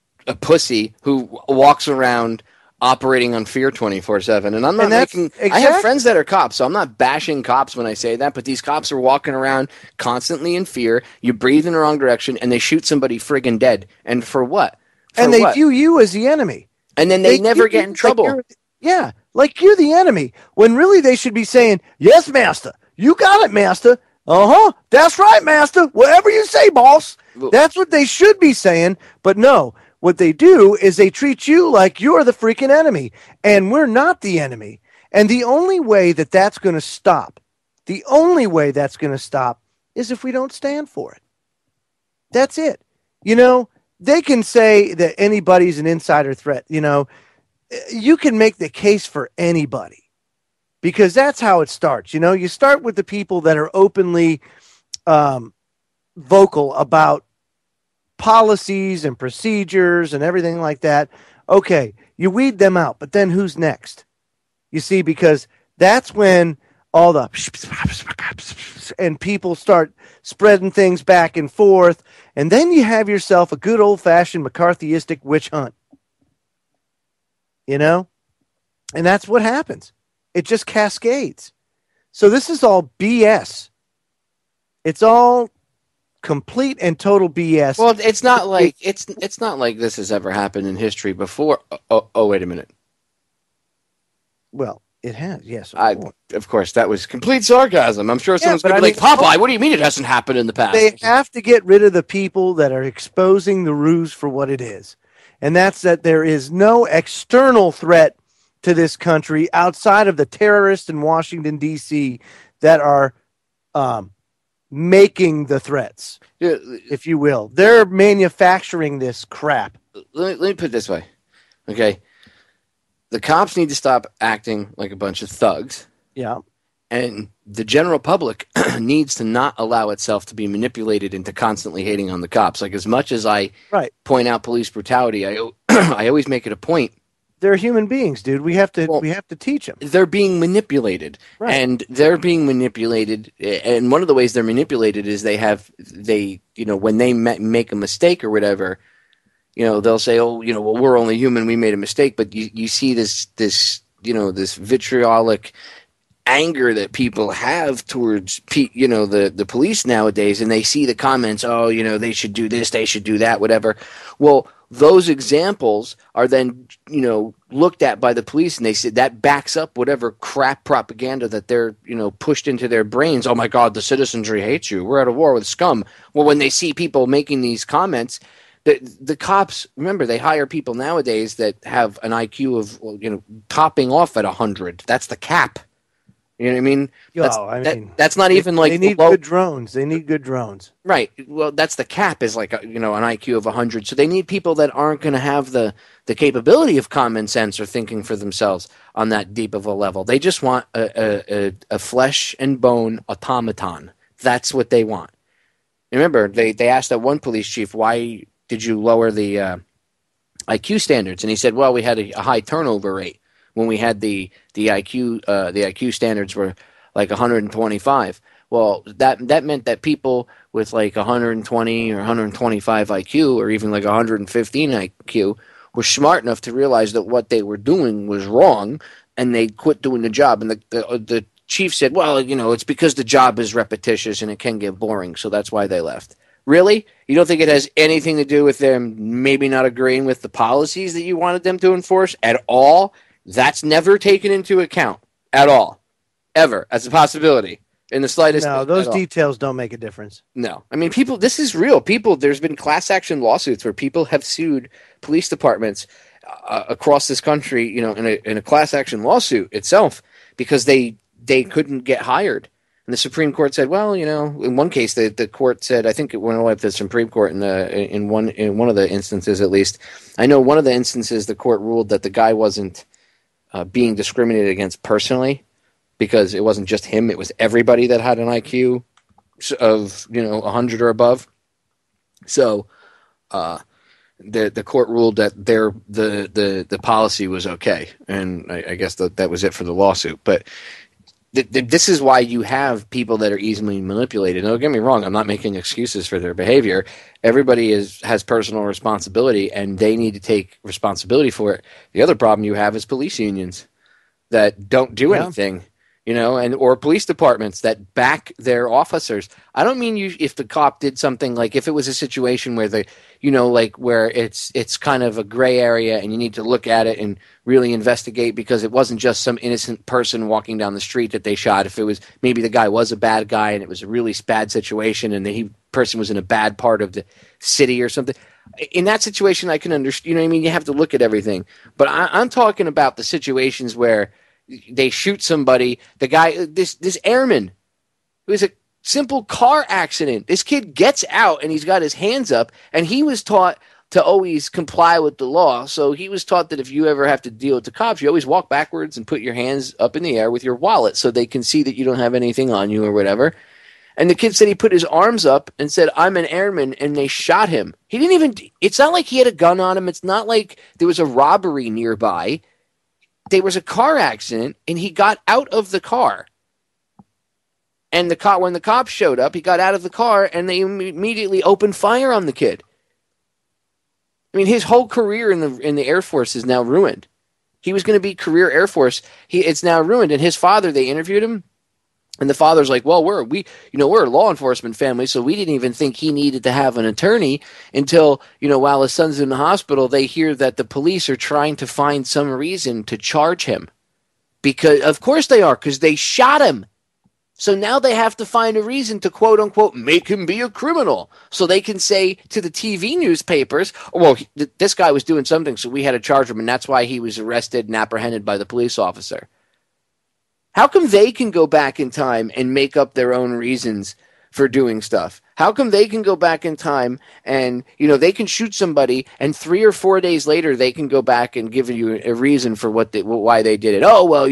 pussy who walks around operating on fear 24/7. And I'm not making. Exactly. I have friends that are cops, so I'm not bashing cops when I say that. But these cops are walking around constantly in fear. You breathe in the wrong direction, and they shoot somebody friggin' dead. And for what? And they view you as the enemy. And then they never get in trouble. Like you're the enemy. When really they should be saying, "Yes, master. You got it, master. That's right, master. Whatever you say, boss." That's what they should be saying. But no. What they do is they treat you like you're the freaking enemy, and we're not the enemy. And the only way that that's going to stop, is if we don't stand for it. That's it. You know, they can say that anybody's an insider threat. You know, you can make the case for anybody because that's how it starts. You know, you start with the people that are openly vocal about policies and procedures and everything like that. Okay, you weed them out, but then who's next? You see, because that's when all the and people start spreading things back and forth, and then you have yourself a good old-fashioned McCarthyistic witch hunt. You know? And that's what happens. It just cascades. So this is all BS. It's all complete and total BS. Well, it's not like it's not like this has ever happened in history before. Oh, wait a minute. Well, it has, yes. Of course, that was complete sarcasm. I'm sure someone's going to be like, Popeye, what do you mean it hasn't happened in the past? They have to get rid of the people that are exposing the ruse for what it is. And that's that there is no external threat to this country outside of the terrorists in Washington, D.C. that are making the threats, if you will. They're manufacturing this crap. Let me put it this way. Okay. The cops need to stop acting like a bunch of thugs. Yeah. And the general public needs to not allow itself to be manipulated into constantly hating on the cops. Like, as much as I point out police brutality, I always make it a point. They're human beings, dude. We have to teach them. They're being manipulated, and they're being manipulated. And one of the ways they're manipulated is when they make a mistake or whatever, you know, they'll say, "Oh, you know, well, we're only human. We made a mistake." But you see this vitriolic anger that people have towards the police nowadays, and they see the comments, "Oh, you know, they should do this, they should do that, whatever." Well, those examples are then, you know, looked at by the police, and they say that backs up whatever crap propaganda that they're, you know, pushed into their brains. Oh my God, the citizenry hates you. We're at a war with scum. Well, when they see people making these comments, the cops, remember, they hire people nowadays that have an IQ of, you know, topping off at 100. That's the cap. You know what I mean? That's not even like they need good drones. They need good drones, right? Well, that's the cap is like an IQ of 100. So they need people that aren't going to have the capability of common sense or thinking for themselves on that deep of a level. They just want a flesh and bone automaton. That's what they want. Remember, they asked that one police chief, "Why did you lower the IQ standards?" And he said, "Well, we had a high turnover rate. When we had the IQ standards were like 125. Well, that meant that people with like 120 or 125 IQ or even like 115 IQ were smart enough to realize that what they were doing was wrong, and they quit doing the job." And the chief said, "Well, you know, it's because the job is repetitious and it can get boring, so that's why they left." Really? You don't think it has anything to do with them maybe not agreeing with the policies that you wanted them to enforce at all? That's never taken into account at all, ever, as a possibility in the slightest. No, those details don't make a difference. No. I mean, people, this is real. There's been class action lawsuits where people have sued police departments across this country, you know, in a class action lawsuit itself because they couldn't get hired. And the Supreme Court said, well, you know, in one case, the court said, I think it went away to the Supreme Court in one of the instances, at least. I know one of the instances the court ruled that the guy wasn't being discriminated against personally, because it wasn't just him; it was everybody that had an IQ of 100 or above. So the court ruled that the policy was okay, and I guess that was it for the lawsuit. But this is why you have people that are easily manipulated. Don't get me wrong; I'm not making excuses for their behavior. Everybody has personal responsibility, and they need to take responsibility for it. The other problem you have is police unions that don't do anything. Or police departments that back their officers. I don't mean if the cop did something, like if it was a situation where where it's kind of a gray area and you need to look at it and really investigate, because it wasn't just some innocent person walking down the street that they shot. If it was, maybe the guy was a bad guy and it was a really bad situation and the person was in a bad part of the city or something. In that situation, I can understand, you have to look at everything. But I'm talking about the situations where they shoot somebody. The guy, this airman, it was a simple car accident. This kid gets out and he's got his hands up, and he was taught to always comply with the law. So he was taught that if you ever have to deal with the cops, you always walk backwards and put your hands up in the air with your wallet so they can see that you don't have anything on you or whatever. And the kid said he put his arms up and said, "I'm an airman," and they shot him. He didn't even, it's not like he had a gun on him. It's not like there was a robbery nearby. There was a car accident, and he got out of the car. And when the cops showed up, he got out of the car, and they immediately opened fire on the kid. I mean, his whole career in the Air Force is now ruined. He was going to be career Air Force. It's now ruined. And his father, they interviewed him, and the father's like, "Well, we're a law enforcement family, so we didn't even think he needed to have an attorney until, while his son's in the hospital, they hear that the police are trying to find some reason to charge him. Because, of course they are, because they shot him. So now they have to find a reason to, quote unquote, make him be a criminal. So they can say to the TV newspapers, well, this guy was doing something, so we had to charge him, and that's why he was arrested and apprehended by the police officer." How come they can go back in time and make up their own reasons for doing stuff? How come they can go back in time and, they can shoot somebody, and 3 or 4 days later they can go back and give you a reason for why they did it? Oh, well,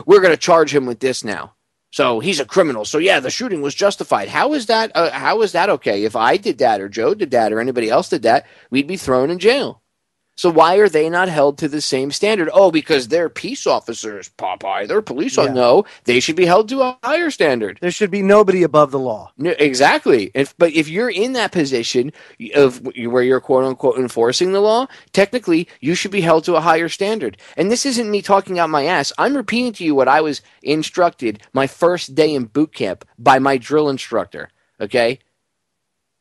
we're going to charge him with this now. So he's a criminal. So yeah, the shooting was justified. How is that okay? If I did that, or Joe did that, or anybody else did that, we'd be thrown in jail. So why are they not held to the same standard? Oh, because they're peace officers, Popeye. They're police. Yeah. No, they should be held to a higher standard. There should be nobody above the law. No, exactly. But if you're in that position of where you're, quote unquote, enforcing the law, technically you should be held to a higher standard. And this isn't me talking out my ass. I'm repeating to you what I was instructed my first day in boot camp by my drill instructor. Okay?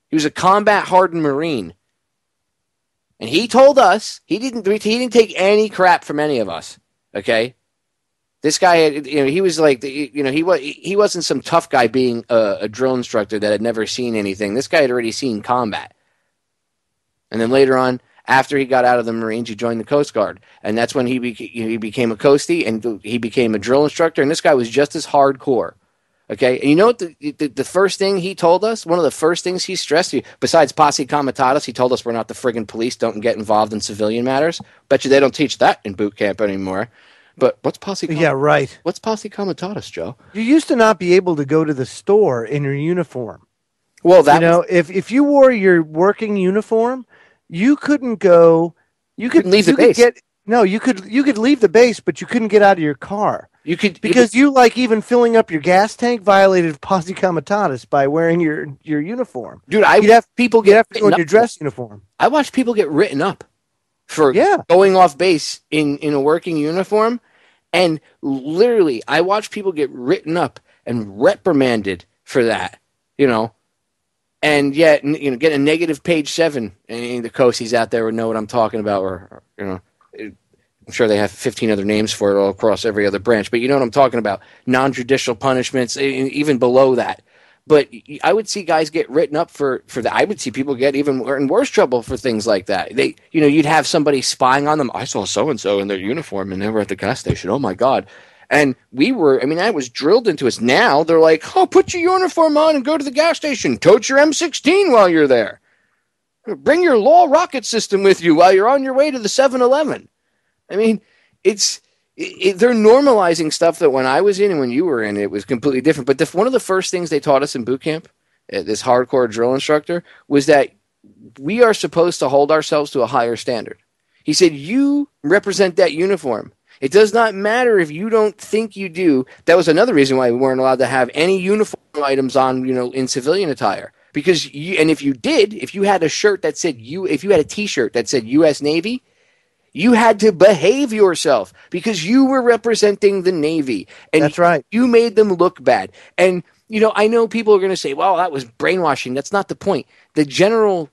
He was a combat hardened Marine. And he told us he didn't take any crap from any of us. Okay, this guy had, he was like, he wasn't some tough guy being a drill instructor that had never seen anything. This guy had already seen combat. And then later on, after he got out of the Marines, he joined the Coast Guard, and that's when he became a coastie, and he became a drill instructor. And this guy was just as hardcore. Okay, and you know what the first thing he told us, one of the first things he stressed, besides Posse Comitatus, he told us we're not the friggin' police, don't get involved in civilian matters. Bet you they don't teach that in boot camp anymore. But what's Posse Comitatus? Yeah, right. What's Posse Comitatus, Joe? You used to not be able to go to the store in your uniform. Well, that if you wore your working uniform, you couldn't go. You could leave the base. You could leave the base, but you couldn't get out of your car. Because even filling up your gas tank violated Posse Comitatus by wearing your uniform. Dude, you'd have to go in your dress uniform. I watched people get written up for going off base in a working uniform, and literally I watched people get written up and reprimanded for that. And yet get a negative page 7, and the coasties out there would know what I'm talking about, or I'm sure they have 15 other names for it all across every other branch, but you know what I'm talking about. Non-judicial punishments, even below that. But I would see guys get written up for that. I would see people get even in worse trouble for things like that. You'd have somebody spying on them. I saw so-and-so in their uniform, and they were at the gas station. Oh, my God. And I was drilled into us. Now they're like, oh, put your uniform on and go to the gas station. Tote your M16 while you're there. Bring your law rocket system with you while you're on your way to the 7-Eleven. I mean, it's they're normalizing stuff that when I was in and when you were in, it was completely different. But one of the first things they taught us in boot camp, this hardcore drill instructor, was that we are supposed to hold ourselves to a higher standard. He said, you represent that uniform. It does not matter if you don't think you do. That was another reason why we weren't allowed to have any uniform items on, in civilian attire. Because if you did, if you had a shirt that said if you had a T-shirt that said U.S. Navy, you had to behave yourself because you were representing the Navy. And that's right. You made them look bad. And, I know people are going to say, well, that was brainwashing. That's not the point. The general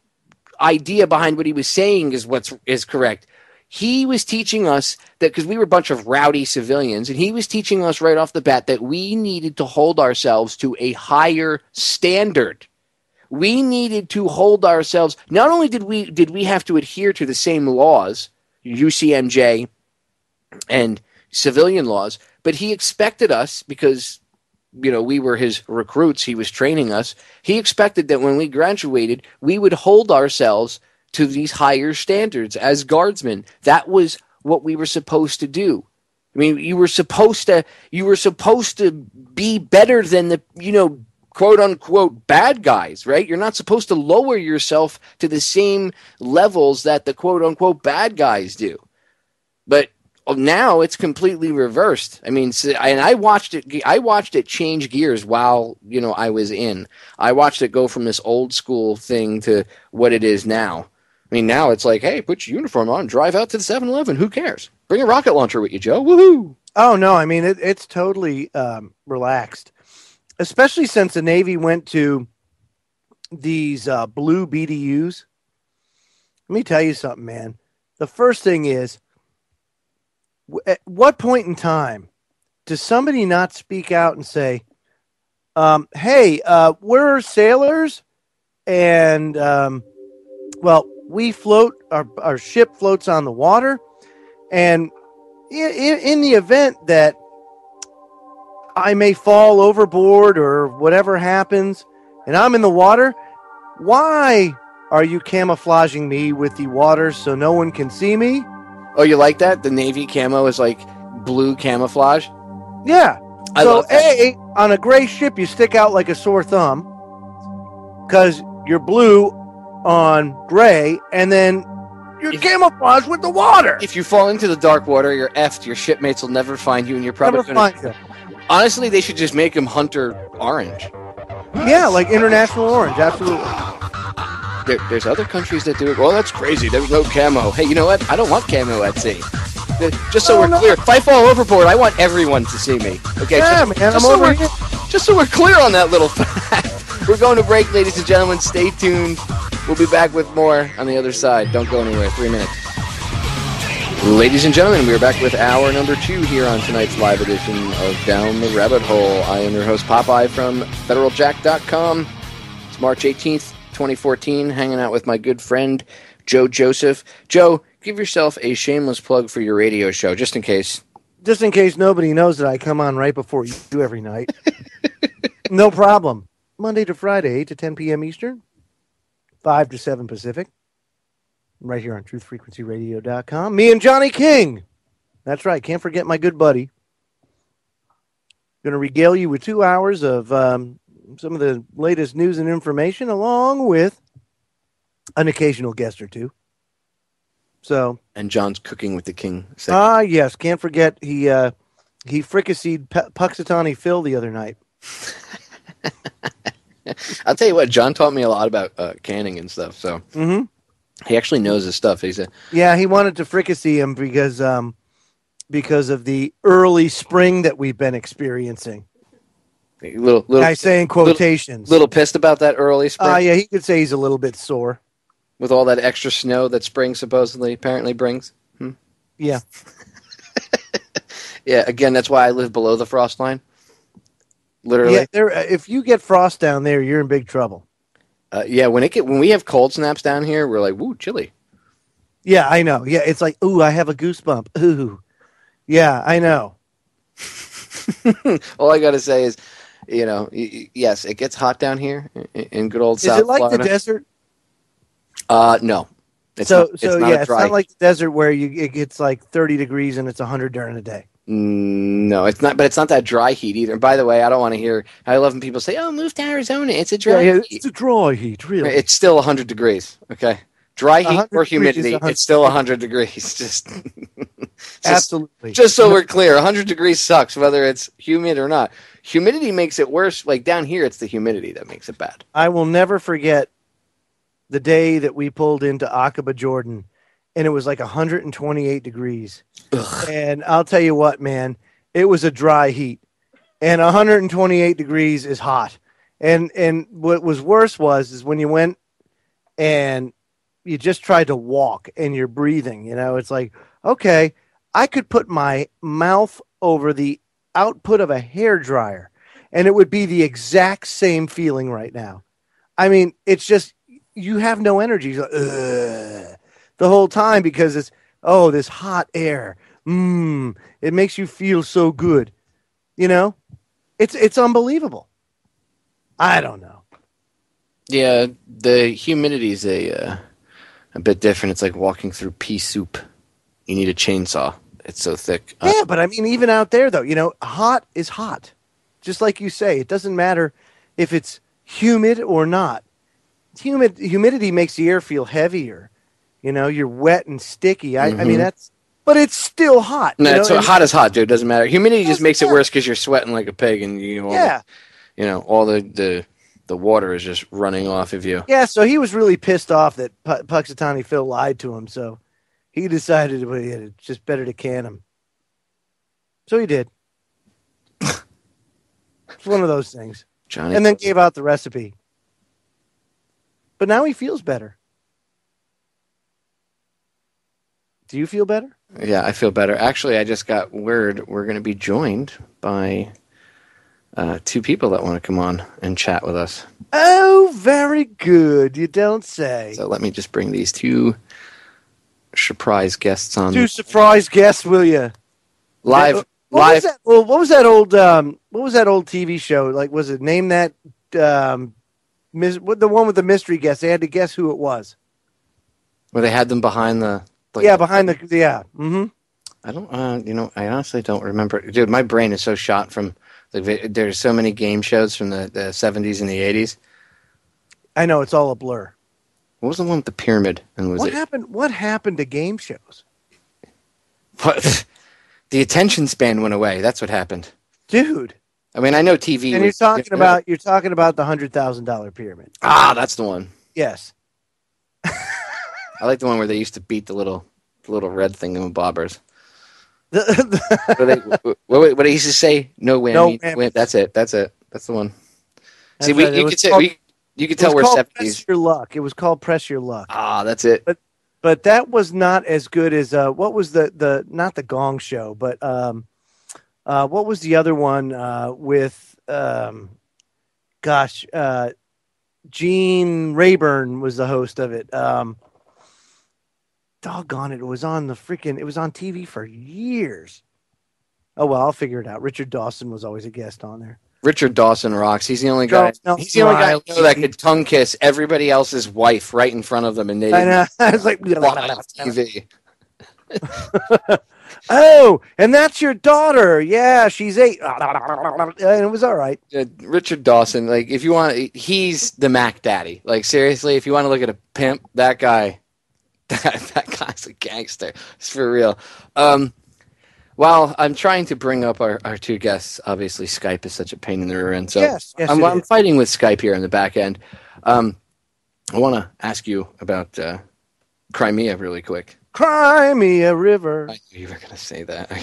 idea behind what he was saying is correct. He was teaching us that because we were a bunch of rowdy civilians, and he was teaching us right off the bat that we needed to hold ourselves to a higher standard. We needed to hold ourselves. Not only did we have to adhere to the same laws, UCMJ and civilian laws, but he expected us, because we were his recruits, he was training us, he expected that when we graduated we would hold ourselves to these higher standards as guardsmen. That was what we were supposed to do. I mean, you were supposed to be better than the quote unquote bad guys, right? You're not supposed to lower yourself to the same levels that the quote unquote bad guys do. But now it's completely reversed. I mean, and I watched it change gears while, I was in. I watched it go from this old school thing to what it is now. I mean, now it's like, hey, put your uniform on, drive out to the 7-Eleven. Who cares? Bring a rocket launcher with you, Joe. Woohoo! Oh, no, I mean, it's totally relaxed. Especially since the Navy went to these blue BDUs. Let me tell you something, man. The first thing is, at what point in time does somebody not speak out and say, hey, we're sailors and, we float, our ship floats on the water. And in the event that I may fall overboard or whatever happens and I'm in the water, why are you camouflaging me with the water so no one can see me? Oh, you like that? The Navy camo is like blue camouflage? Yeah. So, on a gray ship, you stick out like a sore thumb because you're blue on gray, and then you're camouflaged with the water. If you fall into the dark water, you're effed. Your shipmates will never find you, and you're probably going to... Honestly, they should just make them Hunter Orange. Yeah, like International Orange, absolutely. There's other countries that do it. Well, that's crazy. There's no camo. Hey, you know what? I don't want camo at sea. Just so we're clear, if I fall overboard, I want everyone to see me. Okay, yeah, just so we're clear on that little fact. We're going to break, ladies and gentlemen. Stay tuned. We'll be back with more on the other side. Don't go anywhere. 3 minutes. Ladies and gentlemen, we're back with hour number 2 here on tonight's live edition of Down the Rabbit Hole. I am your host, Popeye, from federaljack.com. It's March 18th, 2014, hanging out with my good friend, Joe Joseph. Joe, give yourself a shameless plug for your radio show, just in case. Just in case nobody knows that I come on right before you do every night. No problem. Monday to Friday, 8 to 10 p.m. Eastern, 5 to 7 Pacific. Right here on truthfrequencyradio.com. Me and Johnny King. That's right. Can't forget my good buddy. Going to regale you with 2 hours of some of the latest news and information, along with an occasional guest or two. And John's cooking with the king. Yes. Can't forget he fricasseed Puxatawny Phil the other night. I'll tell you what, John taught me a lot about canning and stuff. So. Mm-hmm. He actually knows his stuff. He wanted to fricassee him because of the early spring that we've been experiencing. I say in quotations. Little pissed about that early spring? Yeah, he could say he's a little bit sore. With all that extra snow that spring apparently brings? Yeah. Yeah, again, that's why I live below the frost line. Literally. Yeah, if you get frost down there, you're in big trouble. When we have cold snaps down here, we're like, woo, chilly. Yeah, I know. Yeah, it's like, ooh, I have a goosebump. Ooh. Yeah, I know. All I got to say is, yes, it gets hot down here in good old South Florida. Is it like the desert? No. It's not not like the desert where it gets like 30 degrees and it's 100 during the day. No, it's not. But it's not that dry heat either. And by the way, I don't want to hear. I love when people say, "Oh, move to Arizona. It's a dry heat." It's a dry heat, really. It's still 100 degrees. Okay, dry heat or humidity, it's still 100 degrees. Absolutely. Just so we're clear, 100 degrees sucks whether it's humid or not. Humidity makes it worse. Like down here, it's the humidity that makes it bad. I will never forget the day that we pulled into Aqaba, Jordan, and it was like 128 degrees. Ugh. And I'll tell you what, man, it was a dry heat. And 128 degrees is hot. And what was worse is when you went and you just tried to walk and you're breathing, it's like, okay, I could put my mouth over the output of a hairdryer and it would be the exact same feeling right now. I mean, it's just, you have no energy. Like, the whole time because it's, this hot air. It makes you feel so good. It's unbelievable. I don't know. Yeah, the humidity is a bit different. It's like walking through pea soup. You need a chainsaw. It's so thick. Yeah, but I mean, even out there, though, hot is hot. Just like you say, it doesn't matter if it's humid or not. Humidity makes the air feel heavier. You're wet and sticky. I mean, but it's still hot. No, hot is hot, dude. It doesn't matter. Humidity just makes it worse because you're sweating like a pig, and all the water is just running off of you. Yeah, so he was really pissed off that Puxatawny Phil lied to him, so he decided it's just better to can him. So he did. It's one of those things. Johnny, and then gave out the recipe. But now he feels better. Do you feel better? Yeah, I feel better. Actually, I just got word we're going to be joined by two people that want to come on and chat with us. Oh, very good. You don't say. So let me just bring these two surprise guests on. Two surprise guests, will you? Live. What was that old TV show? Like, was it Name That? The one with the mystery guest. They had to guess who it was. Where they had them behind the. Behind the. Yeah. Mm-hmm. I don't. I honestly don't remember. Dude, my brain is so shot from. There's so many game shows from the 70s and the 80s. I know, it's all a blur. What was the one with the pyramid? And What happened to game shows? What? The attention span went away. That's what happened, dude. I mean, I know TV. And you're talking about the $100,000 pyramid. Ah, that's the one. Yes. I like the one where they used to beat the little red thingamabobbers. What they used to say? No whammy. No, that's it. That's the one. That's See, right. you could tell we're 70s. Press Your Luck. It was called Press Your Luck. Ah, that's it. But that was not as good as what was the not the Gong Show, but what was the other one with Gene Rayburn was the host of it. Doggone it! It was on TV for years. Oh well, I'll figure it out. Richard Dawson was always a guest on there. Richard Dawson rocks. He's the only guy. He's the only guy I know that could tongue kiss everybody else's wife right in front of them, and they didn't. I was like, TV. Oh, and that's your daughter. Yeah, she's 8. And it was all right. Richard Dawson, like if you want, he's the Mac Daddy. Like seriously, if you want to look at a pimp, that guy. That guy's a gangster. It's for real. While I'm trying to bring up our two guests, obviously Skype is such a pain in the rear end. So yes, I'm fighting with Skype here in the back end. I want to ask you about Crimea really quick. Crimea River. I knew you were going to say that. I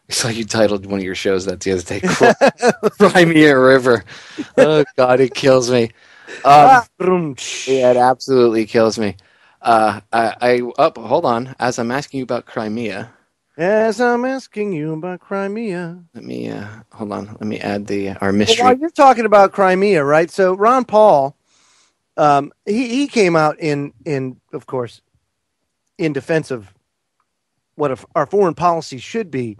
saw you titled one of your shows that the other day. Crimea River. Oh, God, it kills me. Yeah, it absolutely kills me. Hold on. As I'm asking you about Crimea. Let me hold on. Let me add our mystery. Well, while you're talking about Crimea, right? So Ron Paul, he came out in of course, in defense of what our foreign policy should be,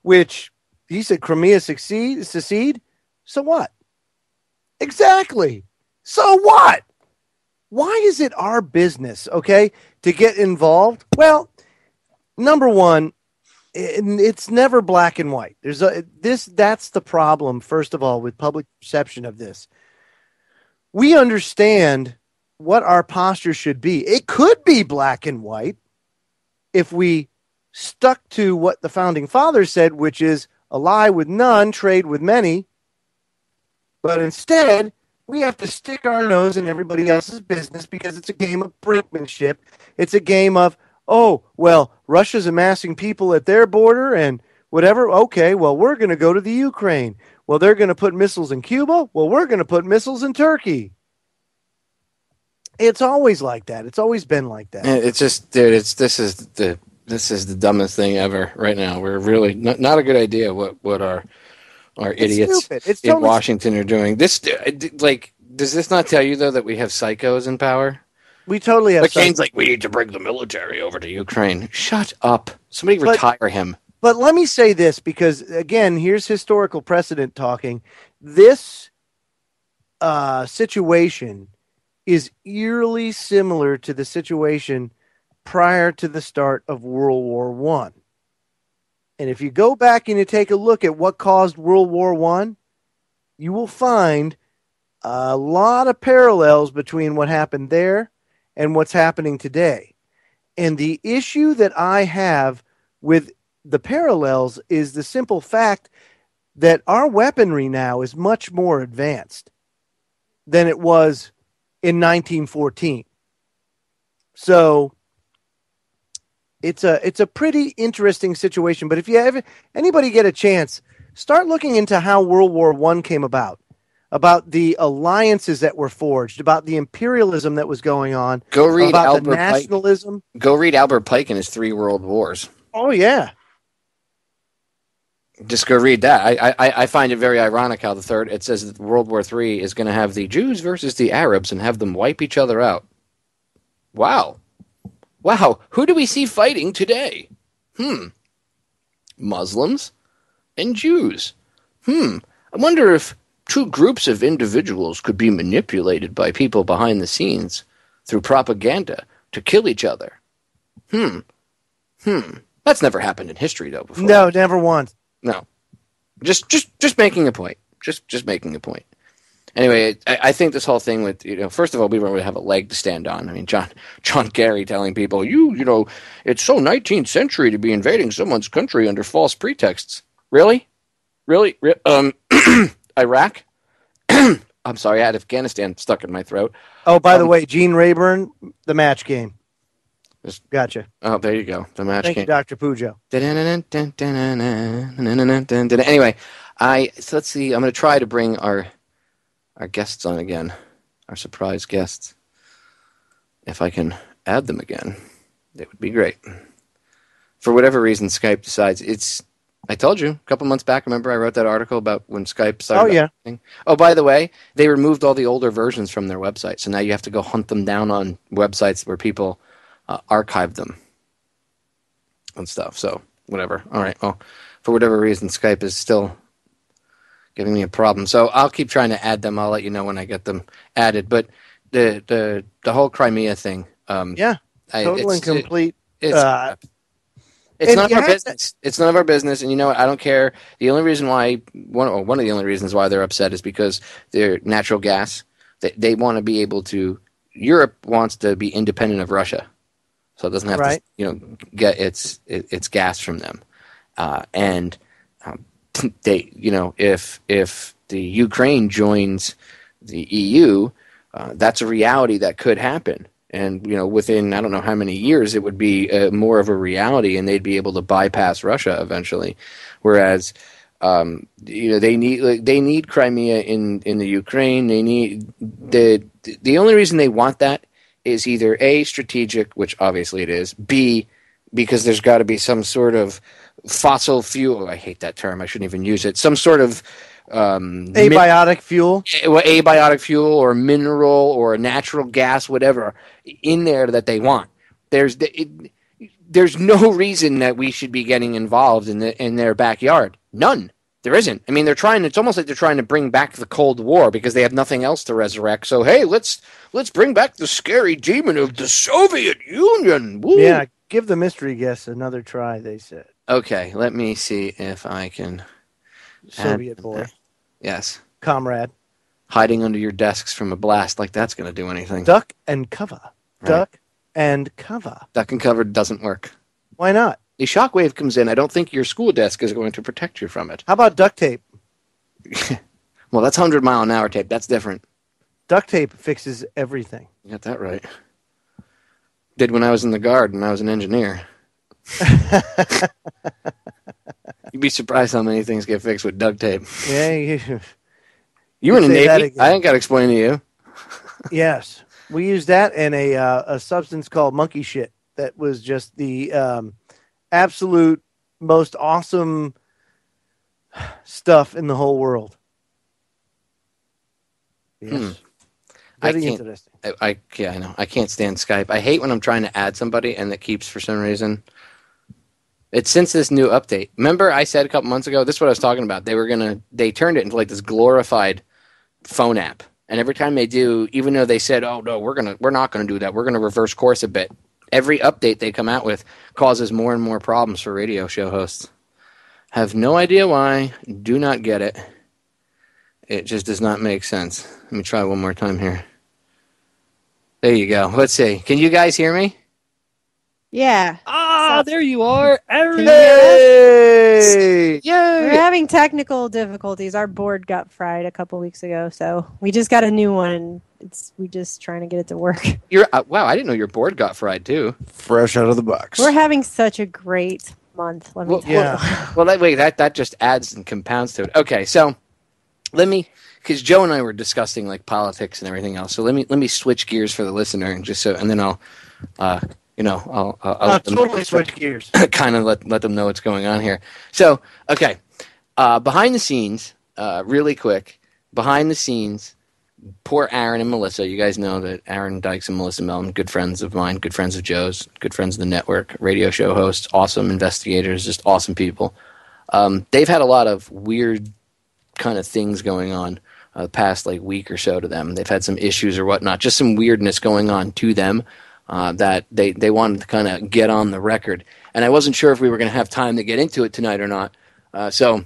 which he said Crimea secede. So what? Exactly. So what? Why is it our business, okay, to get involved? Well, number one, it's never black and white. That's the problem, first of all, with public perception of this. We understand what our posture should be. It could be black and white if we stuck to what the founding fathers said, which is ally with none, trade with many. But instead, we have to stick our nose in everybody else's business because it's a game of brinkmanship. It's a game of, oh, well, Russia's amassing people at their border and whatever. Okay, well, we're going to go to the Ukraine. Well, they're going to put missiles in Cuba. Well, we're going to put missiles in Turkey. It's always like that. It's always been like that. It's just, dude, this is the dumbest thing ever right now. We're really not a good idea what our idiots in Washington are doing. This, like, does this not tell you though that we have psychos in power? We totally have. McCain's like, we need to bring the military over to Ukraine. Shut up! Somebody retire him. But let me say this, because again, here's historical precedent talking. This situation is eerily similar to the situation prior to the start of World War I. And if you go back and you take a look at what caused World War I, you will find a lot of parallels between what happened there and what's happening today. And the issue that I have with the parallels is the simple fact that our weaponry now is much more advanced than it was in 1914. So it's a pretty interesting situation. But if you have anybody get a chance, start looking into how World War I came about the alliances that were forged, about the imperialism that was going on. Go read about Albert the nationalism. Pike. Go read Albert Pike and his 3 World Wars. Oh yeah. Just go read that. I find it very ironic how it says that World War III is going to have the Jews versus the Arabs and have them wipe each other out. Wow. Who do we see fighting today? Muslims and Jews. I wonder if 2 groups of individuals could be manipulated by people behind the scenes through propaganda to kill each other. That's never happened in history, though, before. No, never once. No. Just making a point. Just making a point. Anyway, I think this whole thing with, first of all, we don't really have a leg to stand on. I mean, John Kerry telling people, it's so 19th century to be invading someone's country under false pretexts. Really? Iraq? I'm sorry, I had Afghanistan stuck in my throat. Oh, by the way, Gene Rayburn, The Match Game. Gotcha. Oh, there you go. The Match Game. Thank you, Dr. Pujo. Anyway, so let's see. I'm going to try to bring our guests on again, our surprise guests. If I can add them again, that would be great. For whatever reason, Skype decides I told you a couple months back, remember I wrote that article about when Skype started. Oh, yeah. Oh, by the way, they removed all the older versions from their website. So now you have to go hunt them down on websites where people archive them and stuff. So whatever. All right. Well, for whatever reason, Skype is still giving me a problem. So I'll keep trying to add them. I'll let you know when I get them added. But the whole Crimea thing. Total and complete. It's none of our business. It's none of our business. And you know what? I don't care. The only reason why, one of the only reasons why they're upset is because their natural gas, they want to be able to, Europe wants to be independent of Russia. So it doesn't have to, get its gas from them. And they, if the Ukraine joins the EU, that's a reality that could happen. And, within, I don't know how many years, it would be more of a reality and they'd be able to bypass Russia eventually. Whereas, they need Crimea in the Ukraine. They need the only reason they want that is either A, strategic, which obviously it is, B, because there's got to be some sort of fossil fuel. I hate that term. I shouldn't even use it. Some sort of abiotic fuel. Abiotic fuel or mineral or natural gas, whatever, in there that they want. There's no reason that we should be getting involved in their backyard. None. There isn't. I mean, it's almost like they're trying to bring back the Cold War because they have nothing else to resurrect. So, hey, let's bring back the scary demon of the Soviet Union. Woo. Yeah, give the mystery guests another try, they said. Okay, let me see if I can. Soviet boy. Yes. Comrade. Hiding under your desks from a blast, like that's going to do anything. Duck and cover. Right. Duck and cover. Duck and cover doesn't work. Why not? A shockwave comes in. I don't think your school desk is going to protect you from it. How about duct tape? Well, that's 100-mile-an-hour tape. That's different. Duct tape fixes everything. You got that right. Did when I was in the Guard and I was an engineer. You'd be surprised how many things get fixed with duct tape. Yeah, you were in the Navy. I ain't got to explain to you. Yes, we used that in a substance called monkey shit. That was just the absolute most awesome stuff in the whole world. Yes. Very interesting. Yeah, I know. I can't stand Skype. I hate when I'm trying to add somebody and it keeps, for some reason. It's since this new update. Remember I said a couple months ago, this is what I was talking about. They turned it into like this glorified phone app. And every time they do, even though they said, oh no, we're not gonna do that. We're gonna reverse course a bit. Every update they come out with causes more and more problems for radio show hosts. Have no idea why. Do not get it. It just does not make sense. Let me try one more time here. There you go. Let's see. Can you guys hear me? Yeah. Ah, there you are. Hey! Yay! We're having technical difficulties. Our board got fried a couple weeks ago, so we just got a new one, and we're just trying to get it to work. Wow, I didn't know your board got fried too. Fresh out of the box. We're having such a great month. Let me tell you. Well, that just adds and compounds to it. Okay, so because Joe and I were discussing like politics and everything else. So let me switch gears for the listener, and then I'll totally switch gears. Kind of let them know what's going on here. So, okay, behind the scenes, really quick, behind the scenes, poor Aaron and Melissa. You guys know that Aaron Dykes and Melissa Melton, good friends of mine, good friends of Joe's, good friends of the network, radio show hosts, awesome investigators, just awesome people. They've had a lot of weird kind of things going on the past like week or so to them. They've had some issues or whatnot, just some weirdness going on to them that they wanted to kind of get on the record. And I wasn't sure if we were going to have time to get into it tonight or not. So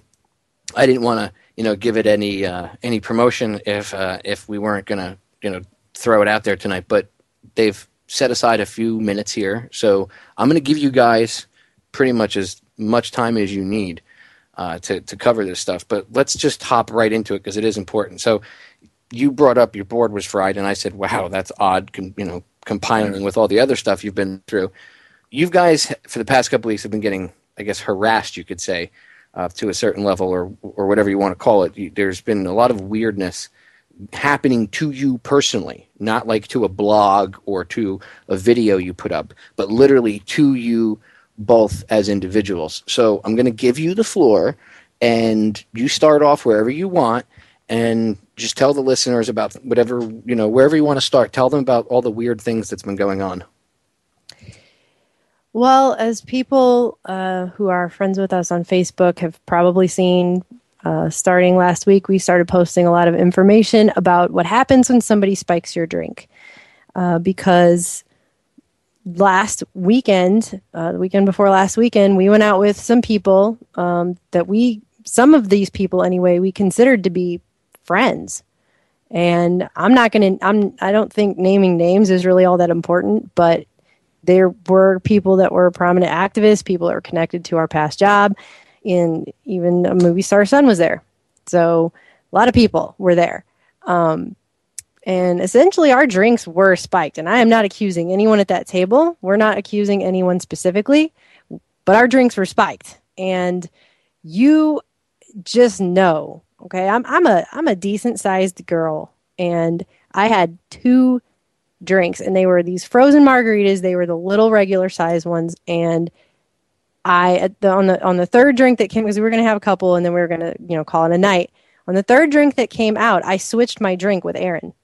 I didn't want to, give it any promotion if we weren't going to, throw it out there tonight. But they've set aside a few minutes here. So I'm going to give you guys pretty much as much time as you need to cover this stuff, but let's just hop right into it because it is important. So you brought up your board was fried, and I said, wow, that's odd, compiling with all the other stuff you've been through. You guys, for the past couple of weeks, have been getting, I guess, harassed, you could say, to a certain level or whatever you want to call it. There's been a lot of weirdness happening to you personally, not like to a blog or to a video you put up, but literally to you both as individuals. So I'm going to give you the floor, and you start off wherever you want, and just tell the listeners about whatever, wherever you want to start. Tell them about all the weird things that's been going on. Well, as people who are friends with us on Facebook have probably seen, starting last week, we started posting a lot of information about what happens when somebody spikes your drink. Because last weekend, the weekend before last weekend, we went out with some people some of these people anyway, we considered to be friends. And I don't think naming names is really all that important, but there were people that were prominent activists, people that were connected to our past job, and even a movie star son was there. So a lot of people were there. And essentially our drinks were spiked. And I am not accusing anyone at that table. We're not accusing anyone specifically, but our drinks were spiked. And you just know, okay, I'm a decent sized girl, and I had 2 drinks, and they were these frozen margaritas. They were the little regular size ones. And on the third drink that came, because we were going to have a couple and then we were going to, call it a night. On the third drink that came out, I switched my drink with Aaron.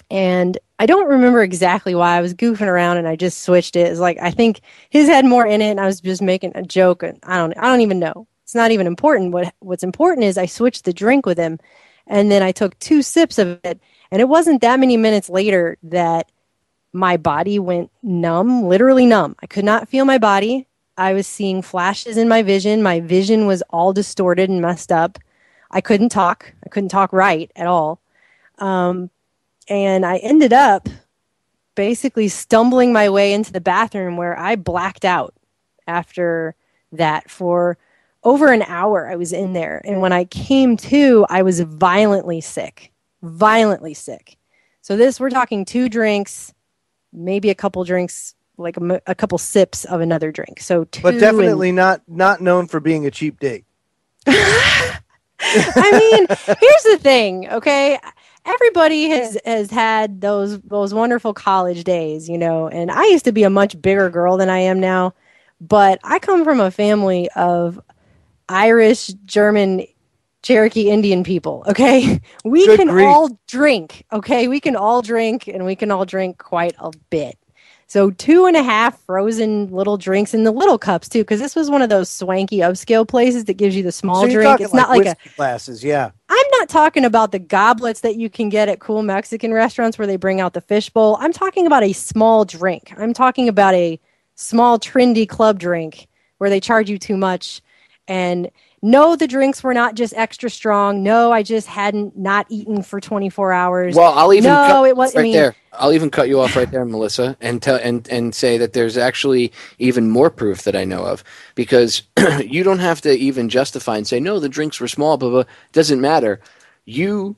And I don't remember exactly why. I was goofing around and I just switched it. It's like, I think his had more in it and I was just making a joke, and I don't even know. It's not even important. What's important is I switched the drink with him, and then I took 2 sips of it, and it wasn't that many minutes later that my body went numb, literally numb. I could not feel my body. I was seeing flashes in my vision. My vision was all distorted and messed up. I couldn't talk. I couldn't talk right at all. And I ended up basically stumbling my way into the bathroom where I blacked out after that for over an hour. I was in there. And when I came to, I was violently sick. Violently sick. So we're talking 2 drinks, maybe a couple drinks, like a couple sips of another drink. So 2. But definitely not known for being a cheap date. I mean, here's the thing, okay? Everybody has had those wonderful college days, you know, and I used to be a much bigger girl than I am now, but I come from a family of Irish, German, Cherokee Indian people, okay? We Good can grief. all drink, okay? We can all drink, and we can all drink quite a bit. So 2.5 frozen little drinks in the little cups, too, because this was one of those swanky upscale places that gives you the small So you're drink. talking It's not like whiskey glasses, yeah. I'm not talking about the goblets that you can get at cool Mexican restaurants where they bring out the fishbowl. I'm talking about a small drink. I'm talking about a small, trendy club drink where they charge you too much. And no, the drinks were not just extra strong. No, I just hadn't not eaten for 24 hours. Well, I'll even there. I'll even cut you off right there, Melissa, and say that there's actually even more proof that I know of, because you don't have to even justify and say, no, the drinks were small, blah, blah. Doesn't matter. You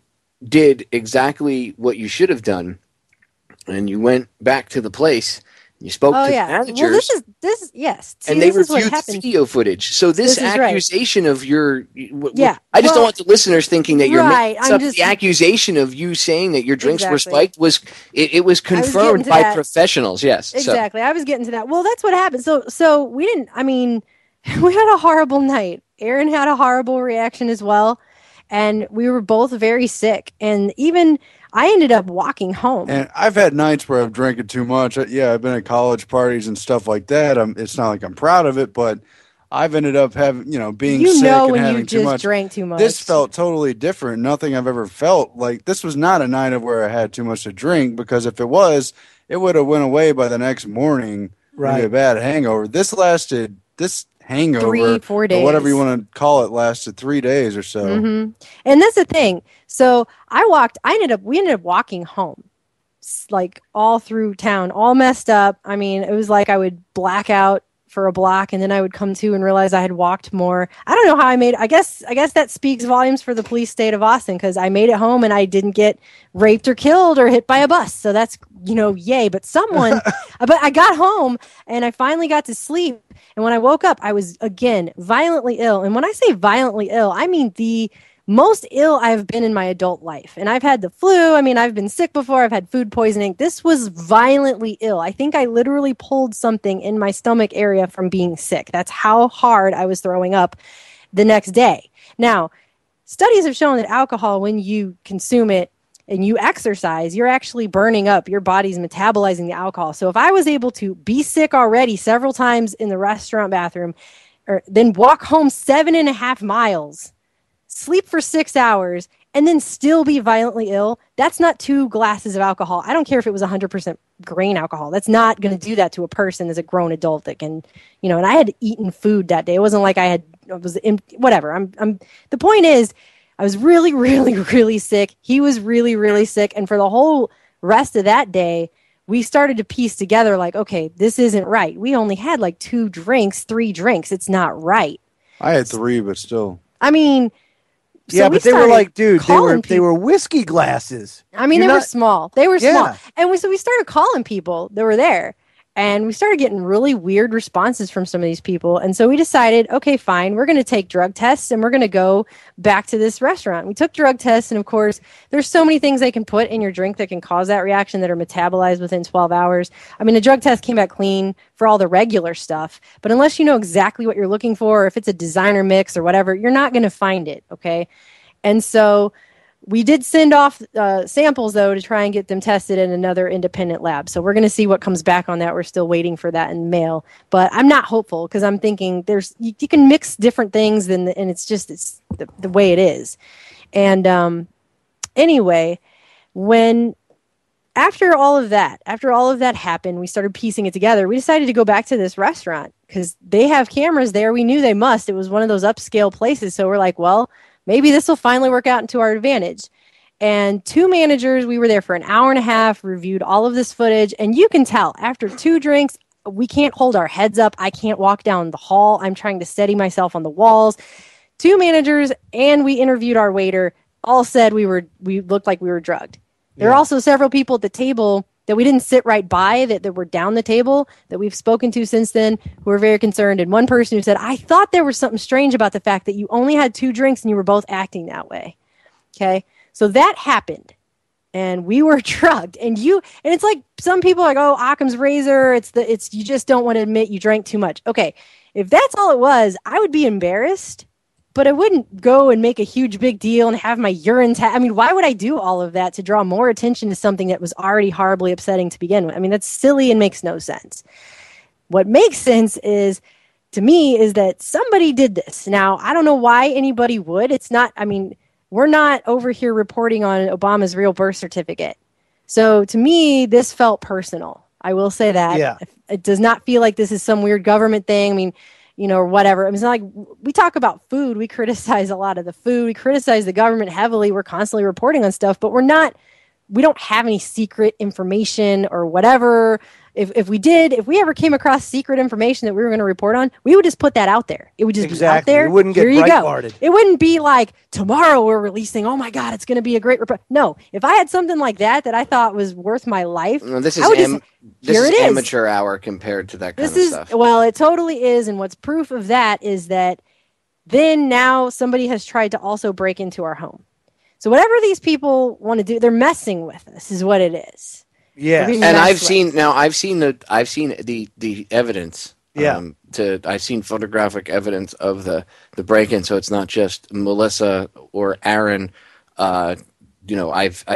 did exactly what you should have done, and you went back to the place. You spoke to the managers. Well, this is yes. See, and they this is what reviewed happened. video footage. So this accusation of your... I just don't want the listeners thinking that you're making up. The accusation of you saying that your drinks were spiked was confirmed by professionals. Yes. Exactly. I was getting to that. Well, that's what happened. So we didn't... I mean, we had a horrible night. Aaron had a horrible reaction as well. And we were both very sick. And even... I ended up walking home. And I've had nights where I've drank too much. Yeah, I've been at college parties and stuff like that. It's not like I'm proud of it, but I've ended up having, being sick and having too much. Drank too much. This felt totally different. Nothing I've ever felt like. This was not a night of where I had too much to drink, because if it was, it would have went away by the next morning. Right. A bad hangover. This hangover, 3-4 days, or whatever you want to call it, lasted 3 days or so. Mm-hmm. And that's the thing. So we ended up walking home, like all through town, all messed up. I mean, it was like I would black out for a block, and then I would come to and realize I had walked more. I don't know how I guess that speaks volumes for the police state of Austin, because I made it home and I didn't get raped or killed or hit by a bus. So that's, yay. But but I got home and I finally got to sleep. And when I woke up, I was, again, violently ill. And when I say violently ill, I mean the most ill I've been in my adult life. And I've had the flu. I mean, I've been sick before. I've had food poisoning. This was violently ill. I think I literally pulled something in my stomach area from being sick. That's how hard I was throwing up the next day. Now, studies have shown that alcohol, when you consume it and you exercise, you're actually burning up. Your body's metabolizing the alcohol. So if I was able to be sick already several times in the restaurant bathroom, then walk home 7.5 miles, sleep for 6 hours, and then still be violently ill, that's not 2 glasses of alcohol. I don't care if it was 100% grain alcohol. That's not going to do that to a person as a grown adult that can, and I had eaten food that day. It wasn't like whatever. The point is, I was really, really, really sick. He was really, really sick. And for the whole rest of that day, we started to piece together like, okay, this isn't right. We only had like 3 drinks. It's not right. I had 3, but still. I mean... Yeah, but they were like, dude, they were whiskey glasses. I mean, they were small. They were small. And so we started calling people that were there. And we started getting really weird responses from some of these people. And so we decided, okay, fine, we're going to take drug tests and we're going to go back to this restaurant. We took drug tests. And of course, there's so many things they can put in your drink that can cause that reaction that are metabolized within 12 hours. I mean, a drug test came back clean for all the regular stuff. But unless you know exactly what you're looking for, or if it's a designer mix or whatever, you're not going to find it. Okay. And so we did send off samples, though, to try and get them tested in another independent lab. So we're going to see what comes back on that. We're still waiting for that in mail. But I'm not hopeful, because I'm thinking you can mix different things, and it's the way it is. And anyway, after all of that happened, we started piecing it together. We decided to go back to this restaurant because they have cameras there. We knew they must. It was one of those upscale places. So we're like, well, maybe this will finally work out into our advantage. And 2 managers, we were there for an hour and a half, reviewed all of this footage. And you can tell after 2 drinks, we can't hold our heads up. I can't walk down the hall. I'm trying to steady myself on the walls. 2 managers, and we interviewed our waiter, all said we looked like we were drugged. There are also several people at the table that we didn't sit right by that were down the table that we've spoken to since then who are very concerned. And one person who said, I thought there was something strange about the fact that you only had 2 drinks and you were both acting that way. Okay. So that happened and we were drugged and it's like some people are like, oh, Occam's razor. It's you just don't want to admit you drank too much. Okay. If that's all it was, I would be embarrassed. But I wouldn't go and make a huge big deal and have my urine I mean, why would I do all of that to draw more attention to something that was already horribly upsetting to begin with? I mean, that's silly and makes no sense. What makes sense is, to me, is that somebody did this. Now, I don't know why anybody would. It's not, I mean, we're not over here reporting on Obama's real birth certificate. So to me, this felt personal. I will say that. Yeah. It does not feel like this is some weird government thing. I mean, or whatever. I mean, it's not like we talk about food. We criticize a lot of the food. We criticize the government heavily. We're constantly reporting on stuff, but we don't have any secret information or whatever. If we ever came across secret information that we were going to report on, we would just put that out there. It would just be out there. It wouldn't get Breitbarted. It wouldn't be like, tomorrow we're releasing, oh my God, it's going to be a great report. No, if I had something like that I thought was worth my life, this is amateur hour compared to that kind of stuff. Well, it totally is. And what's proof of that is that then now somebody has tried to also break into our home. So whatever these people want to do, they're messing with us is what it is. Yeah, and I've seen the evidence. Yeah, I've seen photographic evidence of the break-in, so it's not just Melissa or Aaron. I've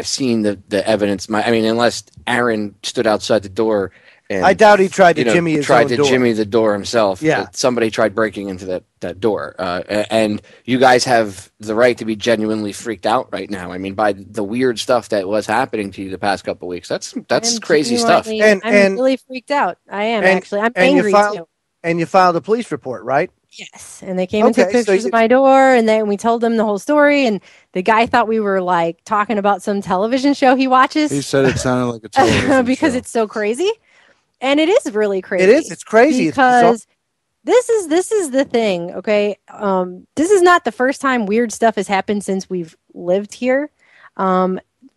seen the evidence. Unless Aaron stood outside the door. And, I doubt he tried to jimmy his own door. Jimmy the door himself. Yeah. Somebody tried breaking into that door. And you guys have the right to be genuinely freaked out right now. I mean, by the weird stuff that was happening to you the past couple of weeks. That's crazy stuff. I'm really freaked out. I am, actually. I'm angry, too. And you filed a police report, right? Yes, and they came and took pictures of my door, and then we told them the whole story, and the guy thought we were, like, talking about some television show he watches. He said it sounded like a television because show. It's so crazy. And it is really crazy. It is. It's crazy. Because this is the thing, okay? This is not the first time weird stuff has happened since we've lived here.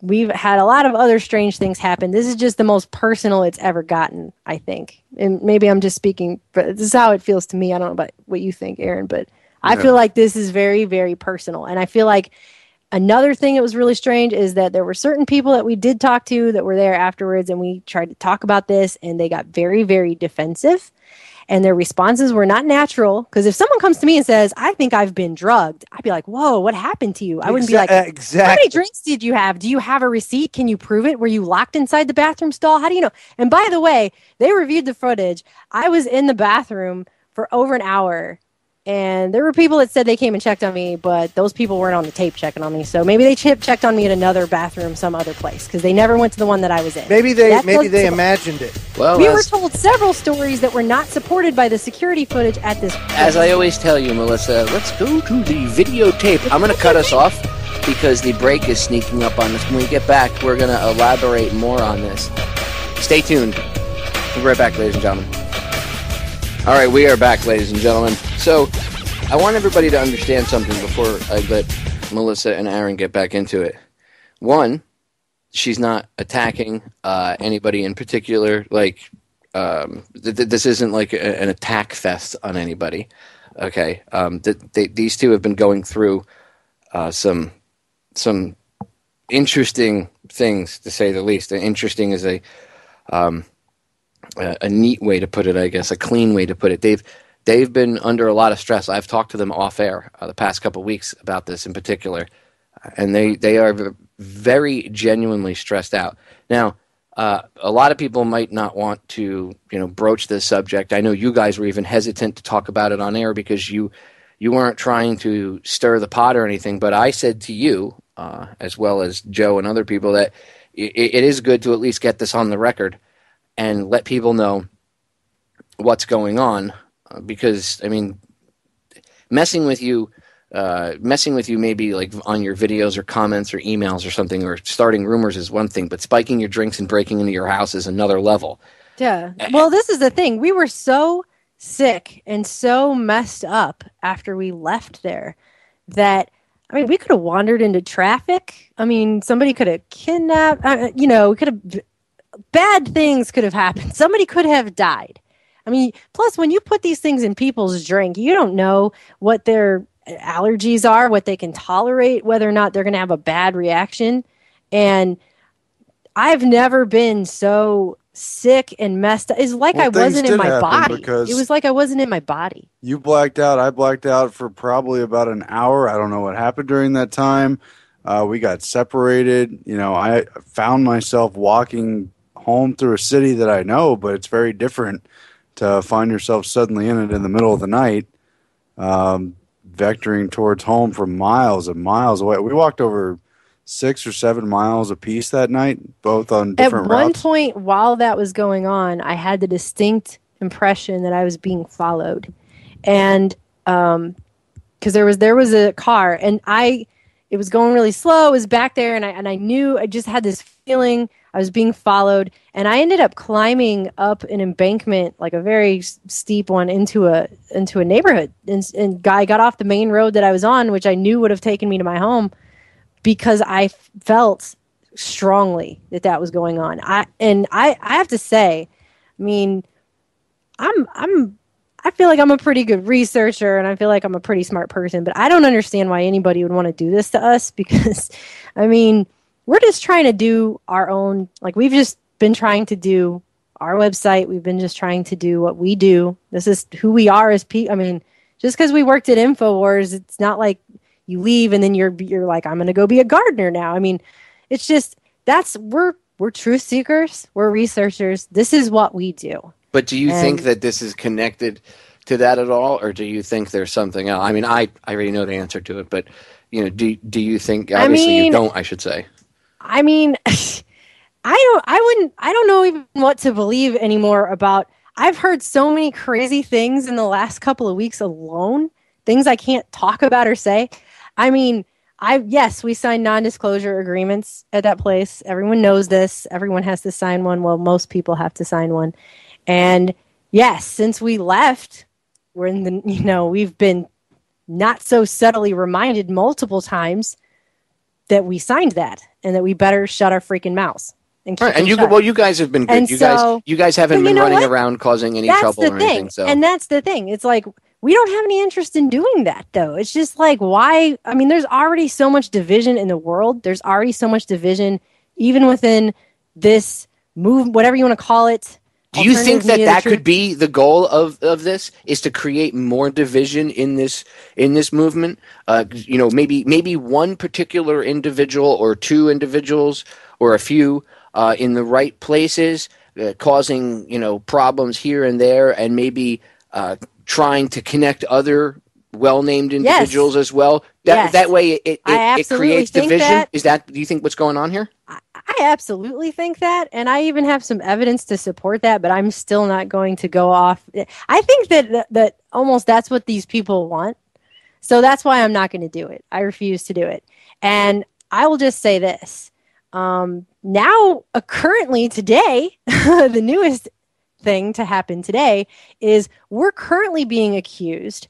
We've had a lot of other strange things happen. This is just the most personal it's ever gotten, I think. And maybe I'm just speaking, but this is how it feels to me. I don't know about what you think, Aaron, but I feel like this is very, very personal. And I feel like another thing that was really strange is that there were certain people that we did talk to that were there afterwards, and we tried to talk about this, and they got very, very defensive, and their responses were not natural. Because if someone comes to me and says, I think I've been drugged, I'd be like, whoa, what happened to you? I wouldn't be like, exactly. How many drinks did you have? Do you have a receipt? Can you prove it? Were you locked inside the bathroom stall? How do you know? And by the way, they reviewed the footage. I was in the bathroom for over an hour. And there were people that said they came and checked on me, but those people weren't on the tape checking on me. So maybe they checked on me at another bathroom, some other place, because they never went to the one that I was in. Maybe they imagined it. Well, we were told several stories that were not supported by the security footage at this point. As I always tell you, Melissa, let's go to the videotape. I'm going to cut us off because the break is sneaking up on us. When we get back, we're going to elaborate more on this. Stay tuned. We'll be right back, ladies and gentlemen. All right, we are back, ladies and gentlemen. So, I want everybody to understand something before I let Melissa and Aaron get back into it. One, she's not attacking anybody in particular. Like, this isn't like an attack fest on anybody. Okay, these two have been going through some interesting things, to say the least. And interesting is a neat way to put it, I guess, a clean way to put it. They've been under a lot of stress. I've talked to them off air the past couple of weeks about this in particular, and they are very genuinely stressed out. Now, a lot of people might not want to, broach this subject. I know you guys were even hesitant to talk about it on air because you weren't trying to stir the pot or anything. But I said to you, as well as Joe and other people, that it is good to at least get this on the record and let people know what's going on, because I mean, messing with you maybe like on your videos or comments or emails or something, or starting rumors is one thing, but spiking your drinks and breaking into your house is another level. Yeah. Well, this is the thing. We were so sick and so messed up after we left there that, I mean, we could have wandered into traffic. I mean, somebody could have kidnapped, bad things could have happened. Somebody could have died. I mean, plus when you put these things in people's drink, you don't know what their allergies are, what they can tolerate, whether or not they're going to have a bad reaction. And I've never been so sick and messed up. It's like I wasn't in my body. It was like I wasn't in my body. You blacked out. I blacked out for probably about an hour. I don't know what happened during that time. We got separated. You know, I found myself walking home through a city that I know, but it's very different to find yourself suddenly in it in the middle of the night, vectoring towards home from miles and miles away. We walked over 6 or 7 miles a piece that night, both on different routes. At one point while that was going on, I had the distinct impression that I was being followed. And because there was a car, and it was going really slow. It was back there, and I knew, I just had this feeling I was being followed, and I ended up climbing up an embankment, like a very steep one, into a neighborhood. And guy got off the main road that I was on, which I knew would have taken me to my home, because I felt strongly that was going on. I have to say, I mean, I feel like I'm a pretty good researcher, and I feel like I'm a pretty smart person, but I don't understand why anybody would want to do this to us, because, I mean, we're just trying to do our own, like, we've just been trying to do our website. We've been just trying to do what we do. This is who we are as people. I mean, just because we worked at InfoWars, it's not like you leave and then you're like, I'm going to go be a gardener now. I mean, it's just, we're truth seekers. We're researchers. This is what we do. But do you think that this is connected to that at all, or do you think there's something else? I mean, I already know the answer to it, but you know, do you think? Obviously, you don't. I should say. I mean, I don't know even what to believe anymore about. I've heard so many crazy things in the last couple of weeks alone, things I can't talk about or say. I mean, yes, we signed non-disclosure agreements at that place. Everyone knows this. Everyone has to sign one. Well, most people have to sign one. And yes, since we left, we've been not so subtly reminded multiple times that we signed that and that we better shut our freaking mouths. And you guys have been good. You guys haven't been running around causing any trouble or anything. So. And that's the thing. It's like, we don't have any interest in doing that, though. It's just like, why? I mean, there's already so much division in the world. There's already so much division, even within this move, whatever you want to call it. Do you think that could be the goal of this, is to create more division in this movement? Maybe one particular individual or two individuals or a few in the right places, causing problems here and there, and maybe trying to connect other well-named individuals as well. That way it creates division. Do you think what's going on here? I absolutely think that, and I even have some evidence to support that, but I'm still not going to go off. I think that almost that's what these people want. So that's why I'm not going to do it. I refuse to do it. And I will just say this. Currently today, the newest thing to happen today is we're currently being accused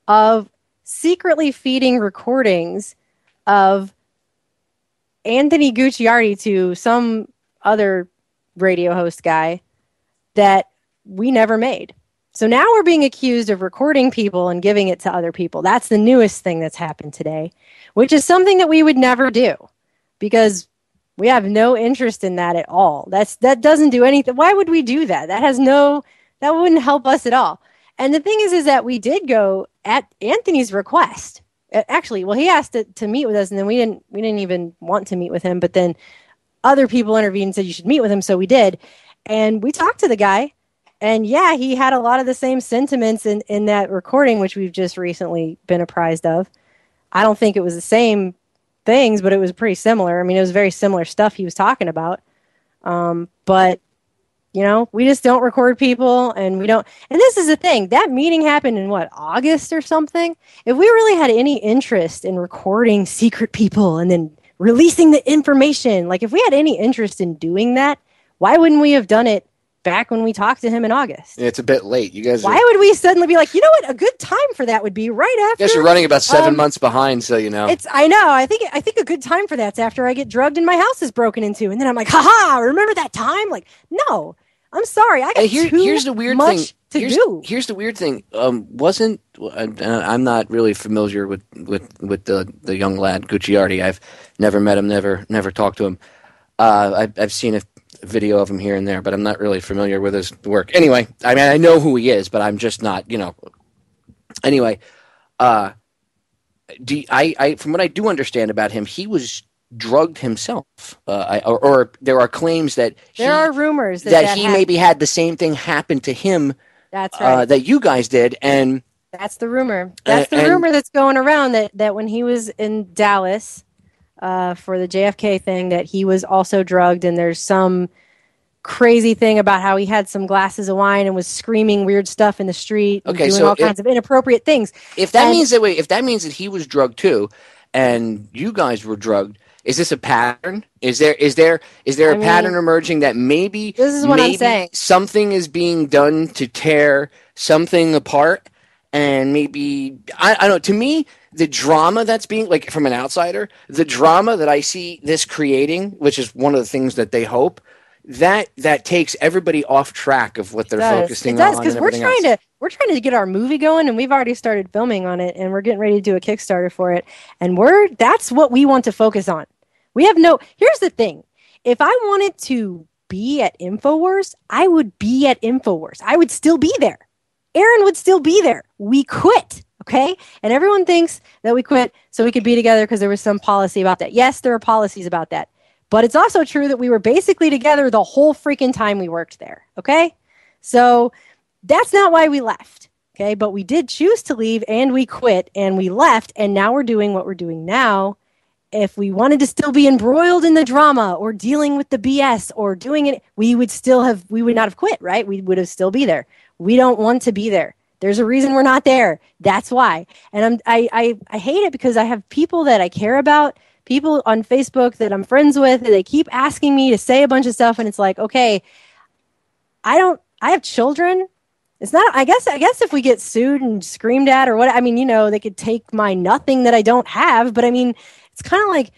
of secretly feeding recordings of Anthony Gucciardi to some other radio host guy that we never made. So now we're being accused of recording people and giving it to other people. That's the newest thing that's happened today, which is something that we would never do because we have no interest in that at all. That doesn't do anything. Why would we do that? That wouldn't help us at all. And the thing is that we did go at Anthony's request. Actually, well, he asked to meet with us, and then we didn't even want to meet with him. But then other people intervened and said you should meet with him, so we did. And we talked to the guy, and yeah, he had a lot of the same sentiments in that recording, which we've just recently been apprised of. I don't think it was the same things, but it was pretty similar. I mean, it was very similar stuff he was talking about. But we just don't record people, and we don't. And this is the thing. That meeting happened in August or something? If we really had any interest in recording secret people and then releasing the information, like if we had any interest in doing that, why wouldn't we have done it back when we talked to him in August? It's a bit late. You guys. Why would we suddenly be like, you know what? A good time for that would be right after. I guess you're running about 7 months behind, so you know. I know. I think a good time for that's after I get drugged and my house is broken into, and then I'm like, haha, remember that time? Like, no. I'm sorry. I got here's the weird much thing. to do. Here's the weird thing. I'm not really familiar with the young lad Gucciardi. I've never met him, never talked to him. I've seen a video of him here and there, but I'm not really familiar with his work. Anyway, I mean, I know who he is, but I'm just not, Anyway, from what I do understand about him, he was drugged himself, or there are claims that there are rumors that he maybe had the same thing happen to him. That's right. That you guys did, and that's the rumor. That's the rumor that's going around that when he was in Dallas for the JFK thing, that he was also drugged, and there's some crazy thing about how he had some glasses of wine and was screaming weird stuff in the street, and doing all kinds of inappropriate things. If that means that he was drugged too, and you guys were drugged. Is this a pattern? Is there a pattern emerging that maybe this is what I'm saying. Something is being done to tear something apart, and maybe I don't know. To me, the drama that's being, like, from an outsider, the drama that I see this creating, which is one of the things that they hope, that takes everybody off track of what they're focusing on. It does, because we're trying to get our movie going, and we've already started filming on it, and we're getting ready to do a Kickstarter for it, and that's what we want to focus on. Here's the thing. If I wanted to be at InfoWars, I would be at InfoWars. I would still be there. Aaron would still be there. We quit, okay? And everyone thinks that we quit so we could be together because there was some policy about that. Yes, there are policies about that. But it's also true that we were basically together the whole freaking time we worked there, okay? So that's not why we left, okay? But we did choose to leave, and we quit, and we left, and now we're doing what we're doing now. If we wanted to still be embroiled in the drama or dealing with the BS or doing it, we would not have quit, right? We would have still be there. We don't want to be there. There's a reason we're not there. That's why. And I hate it because I have people that I care about, people on Facebook that I'm friends with, and they keep asking me to say a bunch of stuff, and it's like, okay, I have children. It's not, I guess if we get sued and screamed at or what, they could take my nothing that I don't have, but it's kind of like,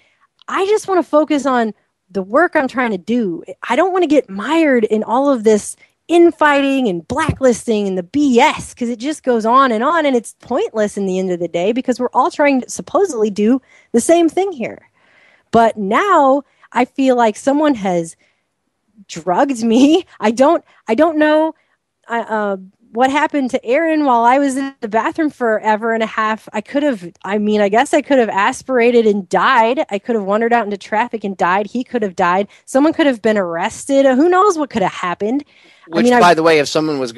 I just want to focus on the work I'm trying to do. I don't want to get mired in all of this infighting and blacklisting and the BS, because it just goes on, and it's pointless in the end of the day, because we're all trying to supposedly do the same thing here. But now I feel like someone has drugged me. I don't know what happened to Aaron while I was in the bathroom for ever and a half. I guess I could have aspirated and died. I could have wandered out into traffic and died. He could have died. Someone could have been arrested. Who knows what could have happened? Which, by the way, if someone was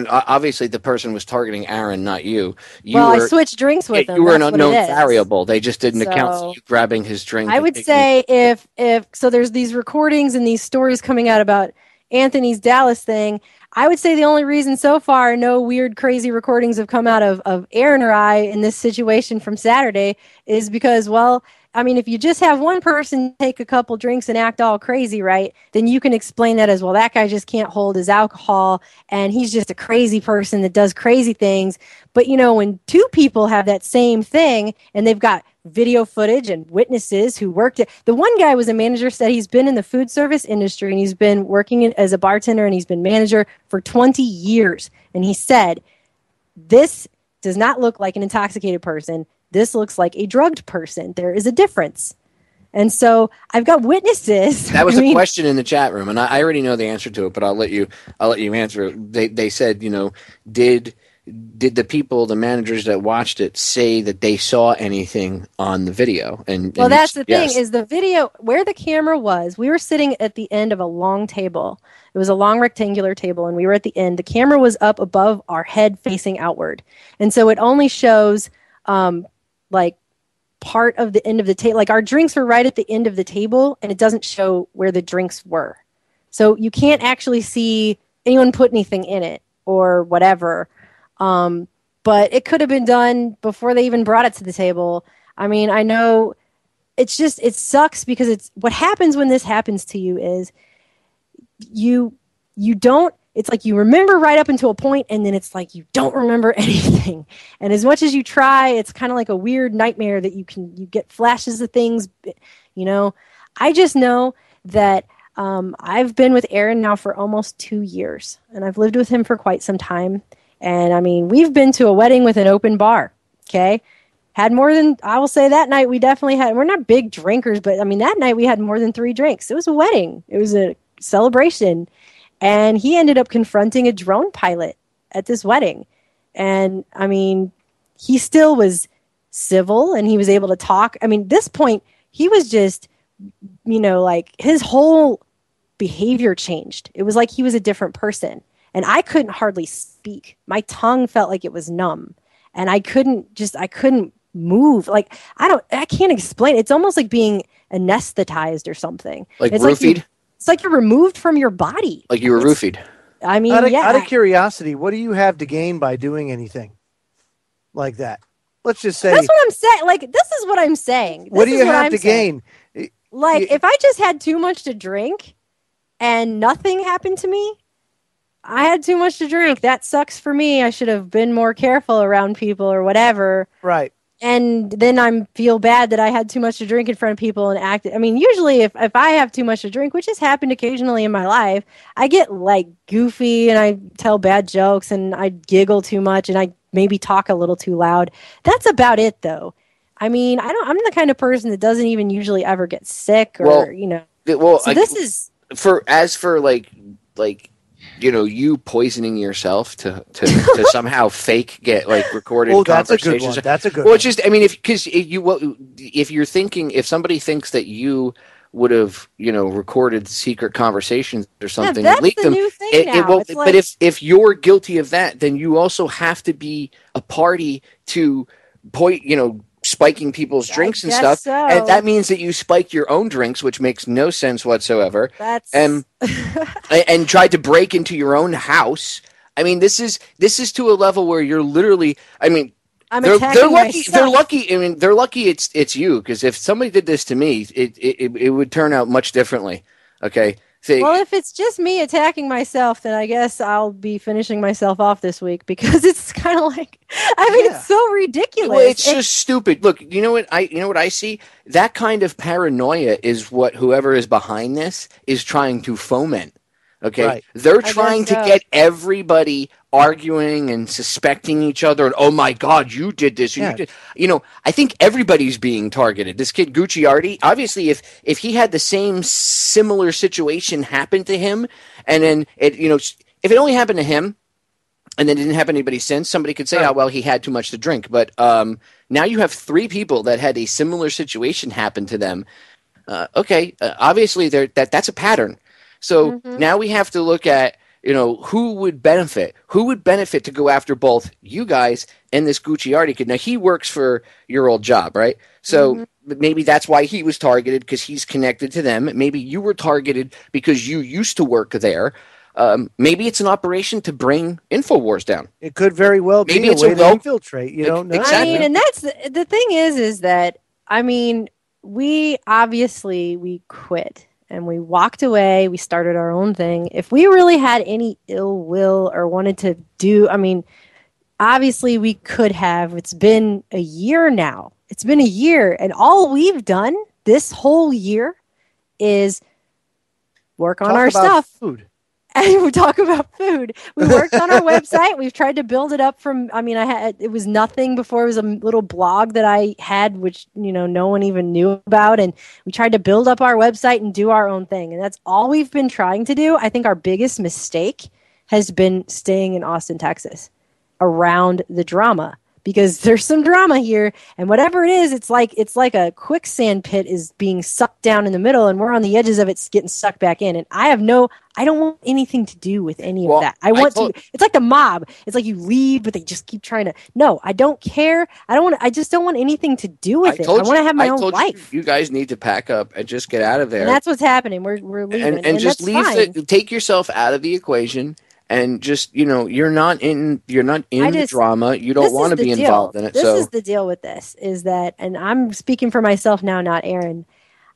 obviously the person was targeting Aaron, not you. I switched drinks with him. You were an unknown variable. They just didn't account for you grabbing his drink. I would say if there's these recordings and these stories coming out about Anthony's Dallas thing, I would say the only reason so far no weird, crazy recordings have come out of Aaron or I in this situation from Saturday is because, if you just have one person take a couple drinks and act all crazy, right, then you can explain that as, well, that guy just can't hold his alcohol and he's just a crazy person that does crazy things. But, when two people have that same thing and they've got video footage and witnesses who worked it. The one guy was a manager, said he's been in the food service industry and he's been working as a bartender and he's been manager for 20 years. And he said, this does not look like an intoxicated person. This looks like a drugged person. There is a difference. And so I've got witnesses. That was a question in the chat room, and I already know the answer to it, but I'll let you answer it. They said, did the people, the managers that watched it, say that they saw anything on the video? And that's the thing, is the video, where the camera was, we were sitting at the end of a long table. It was a long rectangular table, and we were at the end. The camera was up above our head facing outward. And so it only shows part of the end of the table. Like our drinks were right at the end of the table, and it doesn't show where the drinks were. So you can't actually see anyone put anything in it or whatever. But it could have been done before they even brought it to the table. I mean, I know it sucks because it's what happens when this happens to you is you don't, it's like you remember right up until a point, and then it's like you don't remember anything. And as much as you try, it's kind of like a weird nightmare that you get flashes of things. You know, I just know that I've been with Aaron now for almost 2 years, and I've lived with him for quite some time. And I mean, we've been to a wedding with an open bar. Okay. Had more than, I will say that night we definitely had, we're not big drinkers, but I mean, that night we had more than 3 drinks. It was a wedding. It was a celebration. And he ended up confronting a drone pilot at this wedding. And I mean, he still was civil and he was able to talk. I mean, this point, he was just, you know, like his whole behavior changed. It was like he was a different person. And I couldn't hardly speak. My tongue felt like it was numb. And I couldn't move. Like, I can't explain. It's almost like being anesthetized or something. Like it's roofied? It's like you're removed from your body. Like you were roofied. I mean, out of curiosity, what do you have to gain by doing anything like that? Let's just say. That's what I'm saying. Like, this is what I'm saying. What do you have to gain? Like, if I just had too much to drink and nothing happened to me, I had too much to drink. That sucks for me. I should have been more careful around people or whatever. Right. And then I feel bad that I had too much to drink in front of people and act. I mean, usually if I have too much to drink, which has happened occasionally in my life, I get like goofy and I tell bad jokes and I giggle too much and I maybe talk a little too loud. That's about it, though. I mean, I'm the kind of person that doesn't even usually ever get sick or, you know. Well, so this is for like you know, you poisoning yourself to somehow fake get like recorded conversations. That's a good one. Well, it's just, I mean, if you're thinking, if somebody thinks that you would have, you know, recorded secret conversations or something and leaked them, but if you're guilty of that, then you also have to be a party to spiking people's drinks and stuff. So. And that means that you spiked your own drinks, which makes no sense whatsoever. And tried to break into your own house. I mean, this is to a level where you're literally, I mean, they're lucky. They're lucky. I mean, they're lucky it's you, because if somebody did this to me, it would turn out much differently. Okay. Well, if it's just me attacking myself, then I guess I'll be finishing myself off this week, because it's kind of like, it's so ridiculous. Well, it's just stupid. Look, you know what I see? That kind of paranoia is what whoever is behind this is trying to foment. Okay, right. They're trying to get everybody arguing and suspecting each other. And, oh my God, you did this. You did. You know, I think everybody's being targeted. This kid Gucciardi, obviously, if he had the same similar situation happen to him, and then if it only happened to him, and then didn't happen to anybody since, somebody could say, right. Oh, well, he had too much to drink. But now you have 3 people that had a similar situation happen to them. Obviously, that's a pattern. So now we have to look at, who would benefit? Who would benefit to go after both you guys and this Gucciardi kid? Now, he works for your old job, right? So maybe that's why he was targeted, because he's connected to them. Maybe you were targeted because you used to work there. Maybe it's an operation to bring InfoWars down. It could very well be a way to infiltrate. You don't know. Exactly. I mean, and that's the thing is that, I mean, we quit. And we walked away. We started our own thing. If we really had any ill will or wanted to do, I mean, obviously we could have. It's been a year now. It's been a year. And all we've done this whole year is work on our stuff. Food. And we talk about food. We worked on our website. We've tried to build it up from, it was nothing before. It was a little blog that I had, which, no one even knew about. And we tried to build up our website and do our own thing. And that's all we've been trying to do. I think our biggest mistake has been staying in Austin, Texas, around the drama, because there's some drama here, and whatever it is, it's like a quicksand pit is being sucked down in the middle, and we're on the edges of it getting sucked back in. And I don't want anything to do with any of that. It's like the mob. It's like you leave, but they just keep trying to. No, I don't care. I just don't want anything to do with it. I want to have my own life. You guys need to pack up and just get out of there. And that's what's happening. We're leaving, and just leave. Take yourself out of the equation. And just, you're not in the drama. You don't want to be involved in it. This is the deal with this, is that, and I'm speaking for myself now, not Aaron.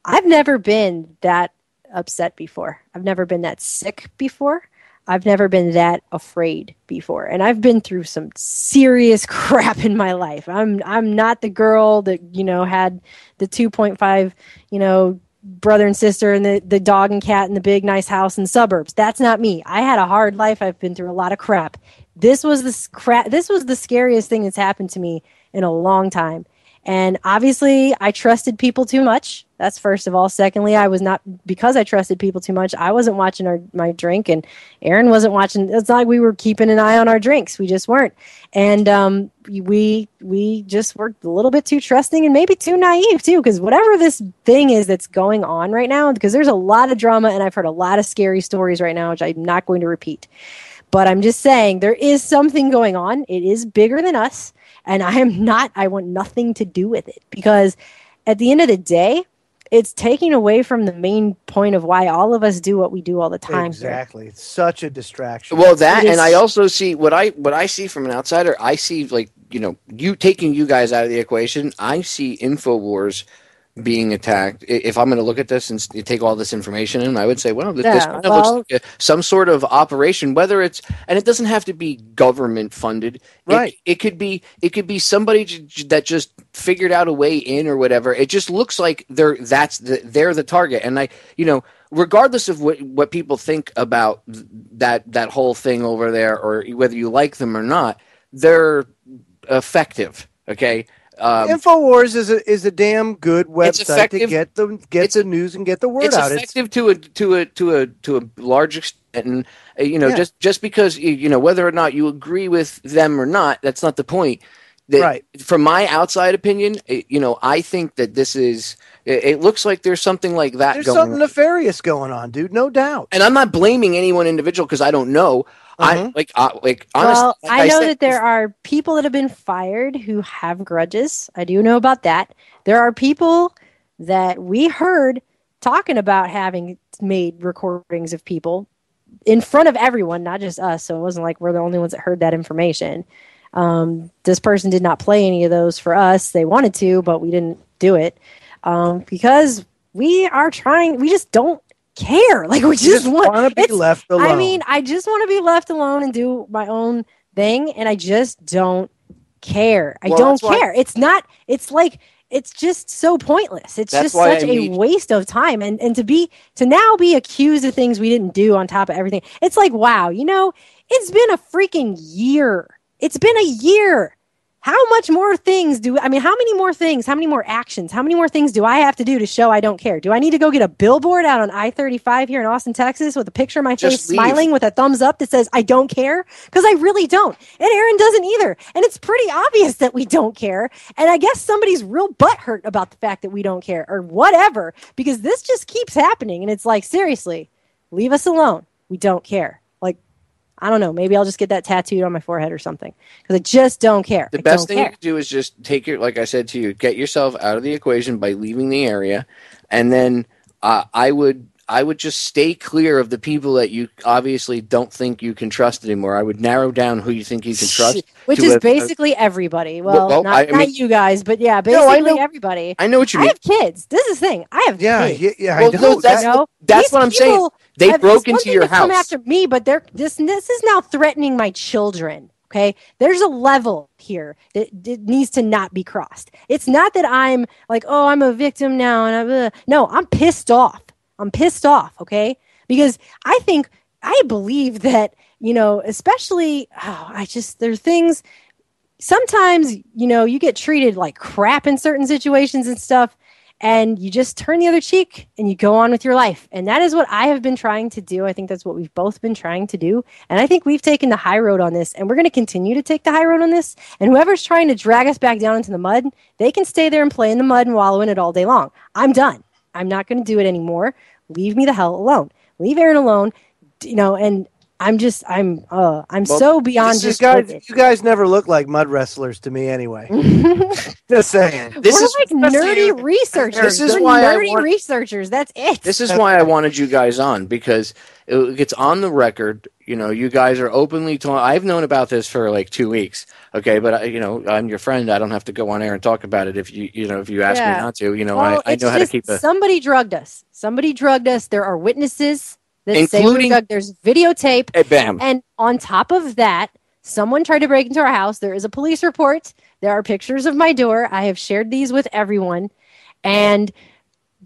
I've never been that upset before. I've never been that sick before. I've never been that afraid before. And I've been through some serious crap in my life. I'm not the girl that, had the 2.5, brother and sister and the dog and cat and the big nice house in the suburbs. That's not me. I had a hard life. I've been through a lot of crap. This was the scariest thing that's happened to me in a long time. And obviously I trusted people too much. That's first of all. Secondly, because I trusted people too much, I wasn't watching my drink, and Aaron wasn't watching. It's not like we were keeping an eye on our drinks. We just weren't. And we just were a little bit too trusting and maybe too naive too, because whatever this thing is that's going on right now, because there's a lot of drama and I've heard a lot of scary stories right now, which I'm not going to repeat. But I'm just saying there is something going on. It is bigger than us. And I want nothing to do with it, because at the end of the day, it's taking away from the main point of why all of us do what we do all the time. Exactly. It's such a distraction. Well, and I also see what I see from an outsider. I see, like, you taking you guys out of the equation. I see InfoWars being attacked. If I'm going to look at this and take all this information in, I would say, well, this kind of looks like some sort of operation, whether it's, and it doesn't have to be government funded. Right. It could be somebody that just figured out a way in or whatever. It just looks like they're the target. And regardless of what people think about that whole thing over there, or whether you like them or not, they're effective. Okay. InfoWars is a damn good website to get the news and get the word out. It's effective to a large extent, and just because whether or not you agree with them or not, that's not the point. Right. From my outside opinion, I think that this is. It looks like there's something like that. There's something nefarious going on, dude. No doubt. And I'm not blaming any one individual, because I don't know. Honestly, I know that there are people that have been fired who have grudges. I do know about that. There are people that we heard talking about having made recordings of people in front of everyone, not just us. So it wasn't like we're the only ones that heard that information. This person did not play any of those for us. They wanted to, but we didn't do it because we just don't care. Like, we just want to be left alone. I mean, I just want to be left alone and do my own thing, and I just don't care. I don't care. It's just so pointless. It's just such a waste of time. And to now be accused of things we didn't do on top of everything. It's like, wow, it's been a freaking year. It's been a year. How much more things how many more things, how many more actions, how many more things do I have to do to show I don't care? Do I need to go get a billboard out on I-35 here in Austin, Texas with a picture of my face smiling with a thumbs up that says I don't care? Because I really don't. And Aaron doesn't either. And it's pretty obvious that we don't care. And I guess somebody's real butthurt about the fact that we don't care or whatever, because this just keeps happening. And it's like, seriously, leave us alone. We don't care. I don't know. Maybe I'll just get that tattooed on my forehead or something, because I just don't care. The best thing you can do is just like I said to you, get yourself out of the equation by leaving the area. And then I would just stay clear of the people that you obviously don't think you can trust anymore. I would narrow down who you think you can trust. Which is basically everybody. Well, not you guys, but yeah, basically everybody. I know what you mean. I have kids. This is the thing. I have kids. Yeah, I know. That's what I'm saying. They broke into your house. Come after me, but this is now threatening my children. Okay, there's a level here that needs to not be crossed. It's not that I'm like, oh, I'm a victim now, and no, I'm pissed off. I'm pissed off. Okay, because I believe that especially there's things. Sometimes you get treated like crap in certain situations and stuff. and you just turn the other cheek and you go on with your life. And that is what I have been trying to do. I think that's what we've both been trying to do. And I think we've taken the high road on this, and we're going to continue to take the high road on this. And whoever's trying to drag us back down into the mud, they can stay there and play in the mud and wallow in it all day long. I'm done. I'm not going to do it anymore. Leave me the hell alone. Leave Aaron alone. And I'm so beyond just you guys never look like mud wrestlers to me anyway. Just saying. We're like nerdy researchers. This is why researchers. That's it. This is why I wanted you guys on, because it gets on the record. You guys are openly talking. I've known about this for like 2 weeks. Okay, but I'm your friend. I don't have to go on air and talk about it if you ask me not to. I know how to keep somebody drugged us. Somebody drugged us. There are witnesses. There's videotape. Bam. And on top of that, someone tried to break into our house. There is a police report. There are pictures of my door. I have shared these with everyone. And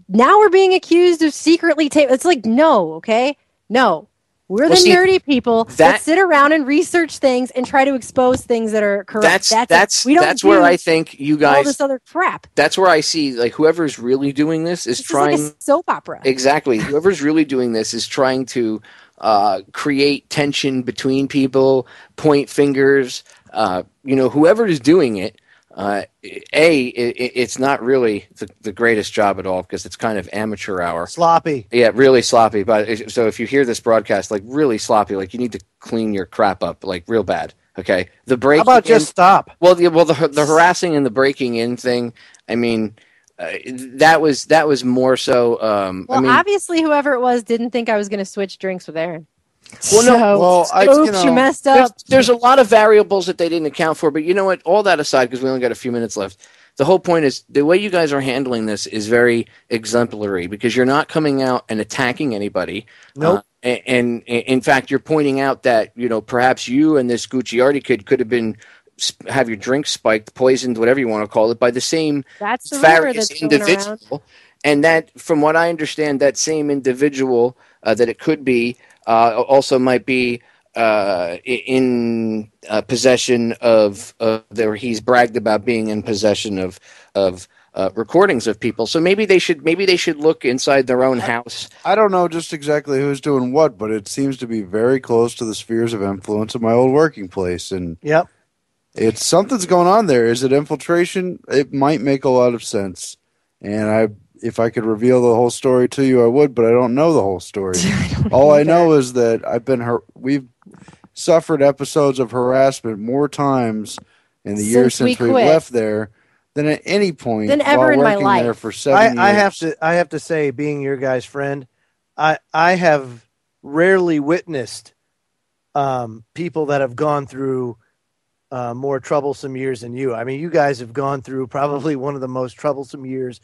now we're being accused of secretly tape. It's like, no, okay? No. We're nerdy people that sit around and research things and try to expose things that are correct. That's where I think you guys all this other crap. That's where I see like whoever's really doing this is trying like a soap opera. Exactly. Whoever's really doing this is trying to create tension between people, point fingers. Whoever is doing it. It's not really the greatest job at all, because it's kind of amateur hour. Sloppy. Yeah, really sloppy. But so if you hear this broadcast, like really sloppy, like you need to clean your crap up, like real bad. Okay. The break. How about just stop? Well, the harassing and the breaking in thing. I mean, that was more so. Obviously, whoever it was didn't think I was going to switch drinks with Aaron. Well, you messed up. There's a lot of variables that they didn't account for, but you know what? All that aside, because we only got a few minutes left, the whole point is the way you guys are handling this is very exemplary, because you're not coming out and attacking anybody. Nope. And in fact, you're pointing out that perhaps you and this Gucciardi kid could have your drink spiked, poisoned, whatever you want to call it, by the same nefarious individual. And that, from what I understand, that same individual that it could be. Also might be in possession of he's bragged about being in possession of recordings of people. So maybe they should look inside their own house. I don't know just exactly who's doing what, but it seems to be very close to the spheres of influence of my old working place. And yep, it's something's going on there. Is it infiltration? It might make a lot of sense. And if I could reveal the whole story to you, I would, but I don't know the whole story. All I know is that we've suffered episodes of harassment more times in the years since we've left there than at any point ever in my life. There for 7 years. I have to say, being your guy's friend, I have rarely witnessed people that have gone through more troublesome years than you. I mean, you guys have gone through probably one of the most troublesome years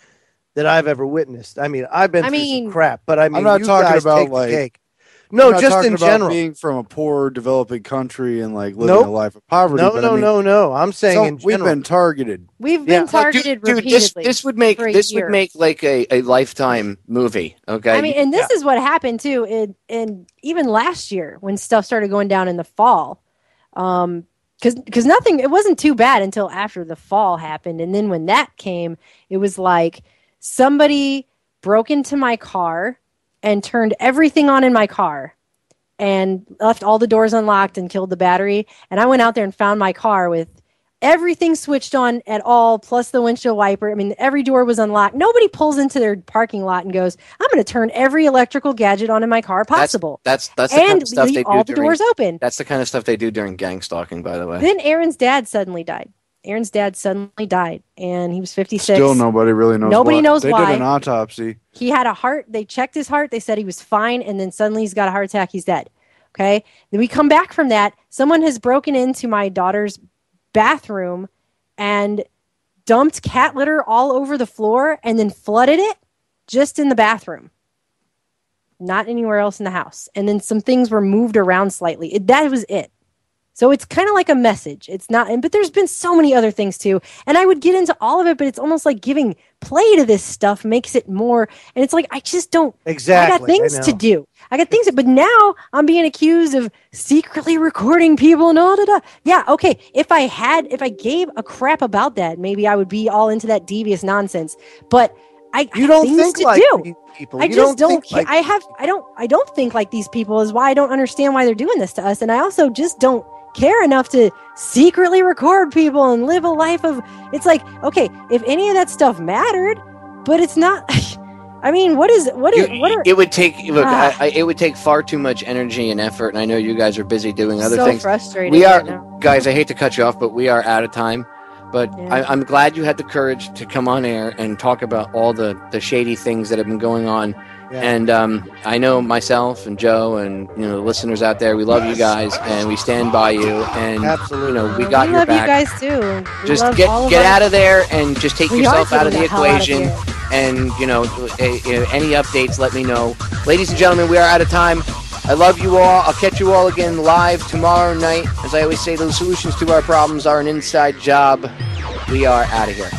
that I've ever witnessed. I mean, I've been through some crap, but I mean, I'm not you talking guys about take like the cake. No, I'm just in general, being from a poor developing country and like living a life of poverty. No. I'm saying in we've been targeted. We've been targeted repeatedly. This would make like a Lifetime movie. Okay. I mean, and this is what happened too. And even last year when stuff started going down in the fall, because it wasn't too bad until after the fall happened, and then when that came, it was like somebody broke into my car and turned everything on in my car and left all the doors unlocked and killed the battery. And I went out there and found my car with everything switched on at all, plus the windshield wiper. I mean, every door was unlocked. Nobody pulls into their parking lot and goes, I'm going to turn every electrical gadget on in my car possible. That's the kind of stuff they do. All the doors open. That's the kind of stuff they do during gang stalking, by the way. Then Aaron's dad suddenly died. And he was 56. Still nobody really knows. Nobody knows why. They did an autopsy. He had a heart. They checked his heart. They said he was fine. And then suddenly he's got a heart attack. He's dead. Okay. Then we come back from that. Someone has broken into my daughter's bathroom and dumped cat litter all over the floor and then flooded it just in the bathroom. Not anywhere else in the house. And then some things were moved around slightly. That was it. So it's kind of like a message. It's not, but there's been so many other things too. And I would get into all of it, but it's almost like giving play to this stuff makes it more. And it's like, I just don't. Exactly. I got things to do. But now I'm being accused of secretly recording people and all that. Yeah. Okay. If I gave a crap about that, maybe I would be all into that devious nonsense. But You don't things think to like do. these people. I You just don't. think like I don't think like these people is why I don't understand why they're doing this to us, and I also just don't care enough to secretly record people and live a life of. It's like, okay, if any of that stuff mattered, but it's not. I mean, it would take it would take far too much energy and effort, and I know you guys are busy doing other things. So frustrating. We are, right now. guys. I hate to cut you off, but we are out of time. But Yeah. I'm glad you had the courage to come on air and talk about all the shady things that have been going on. Yeah. And I know myself and Joe and the listeners out there, we love you guys and we stand by you. And Absolutely. we got your love back. you guys too. We Just love get all of get us. out of there and just take We yourself are out of the getting the hell out of equation. here. And any updates, let me know. Ladies and gentlemen, we are out of time. I love you all. I'll catch you all again live tomorrow night. As I always say, the solutions to our problems are an inside job. We are out of here.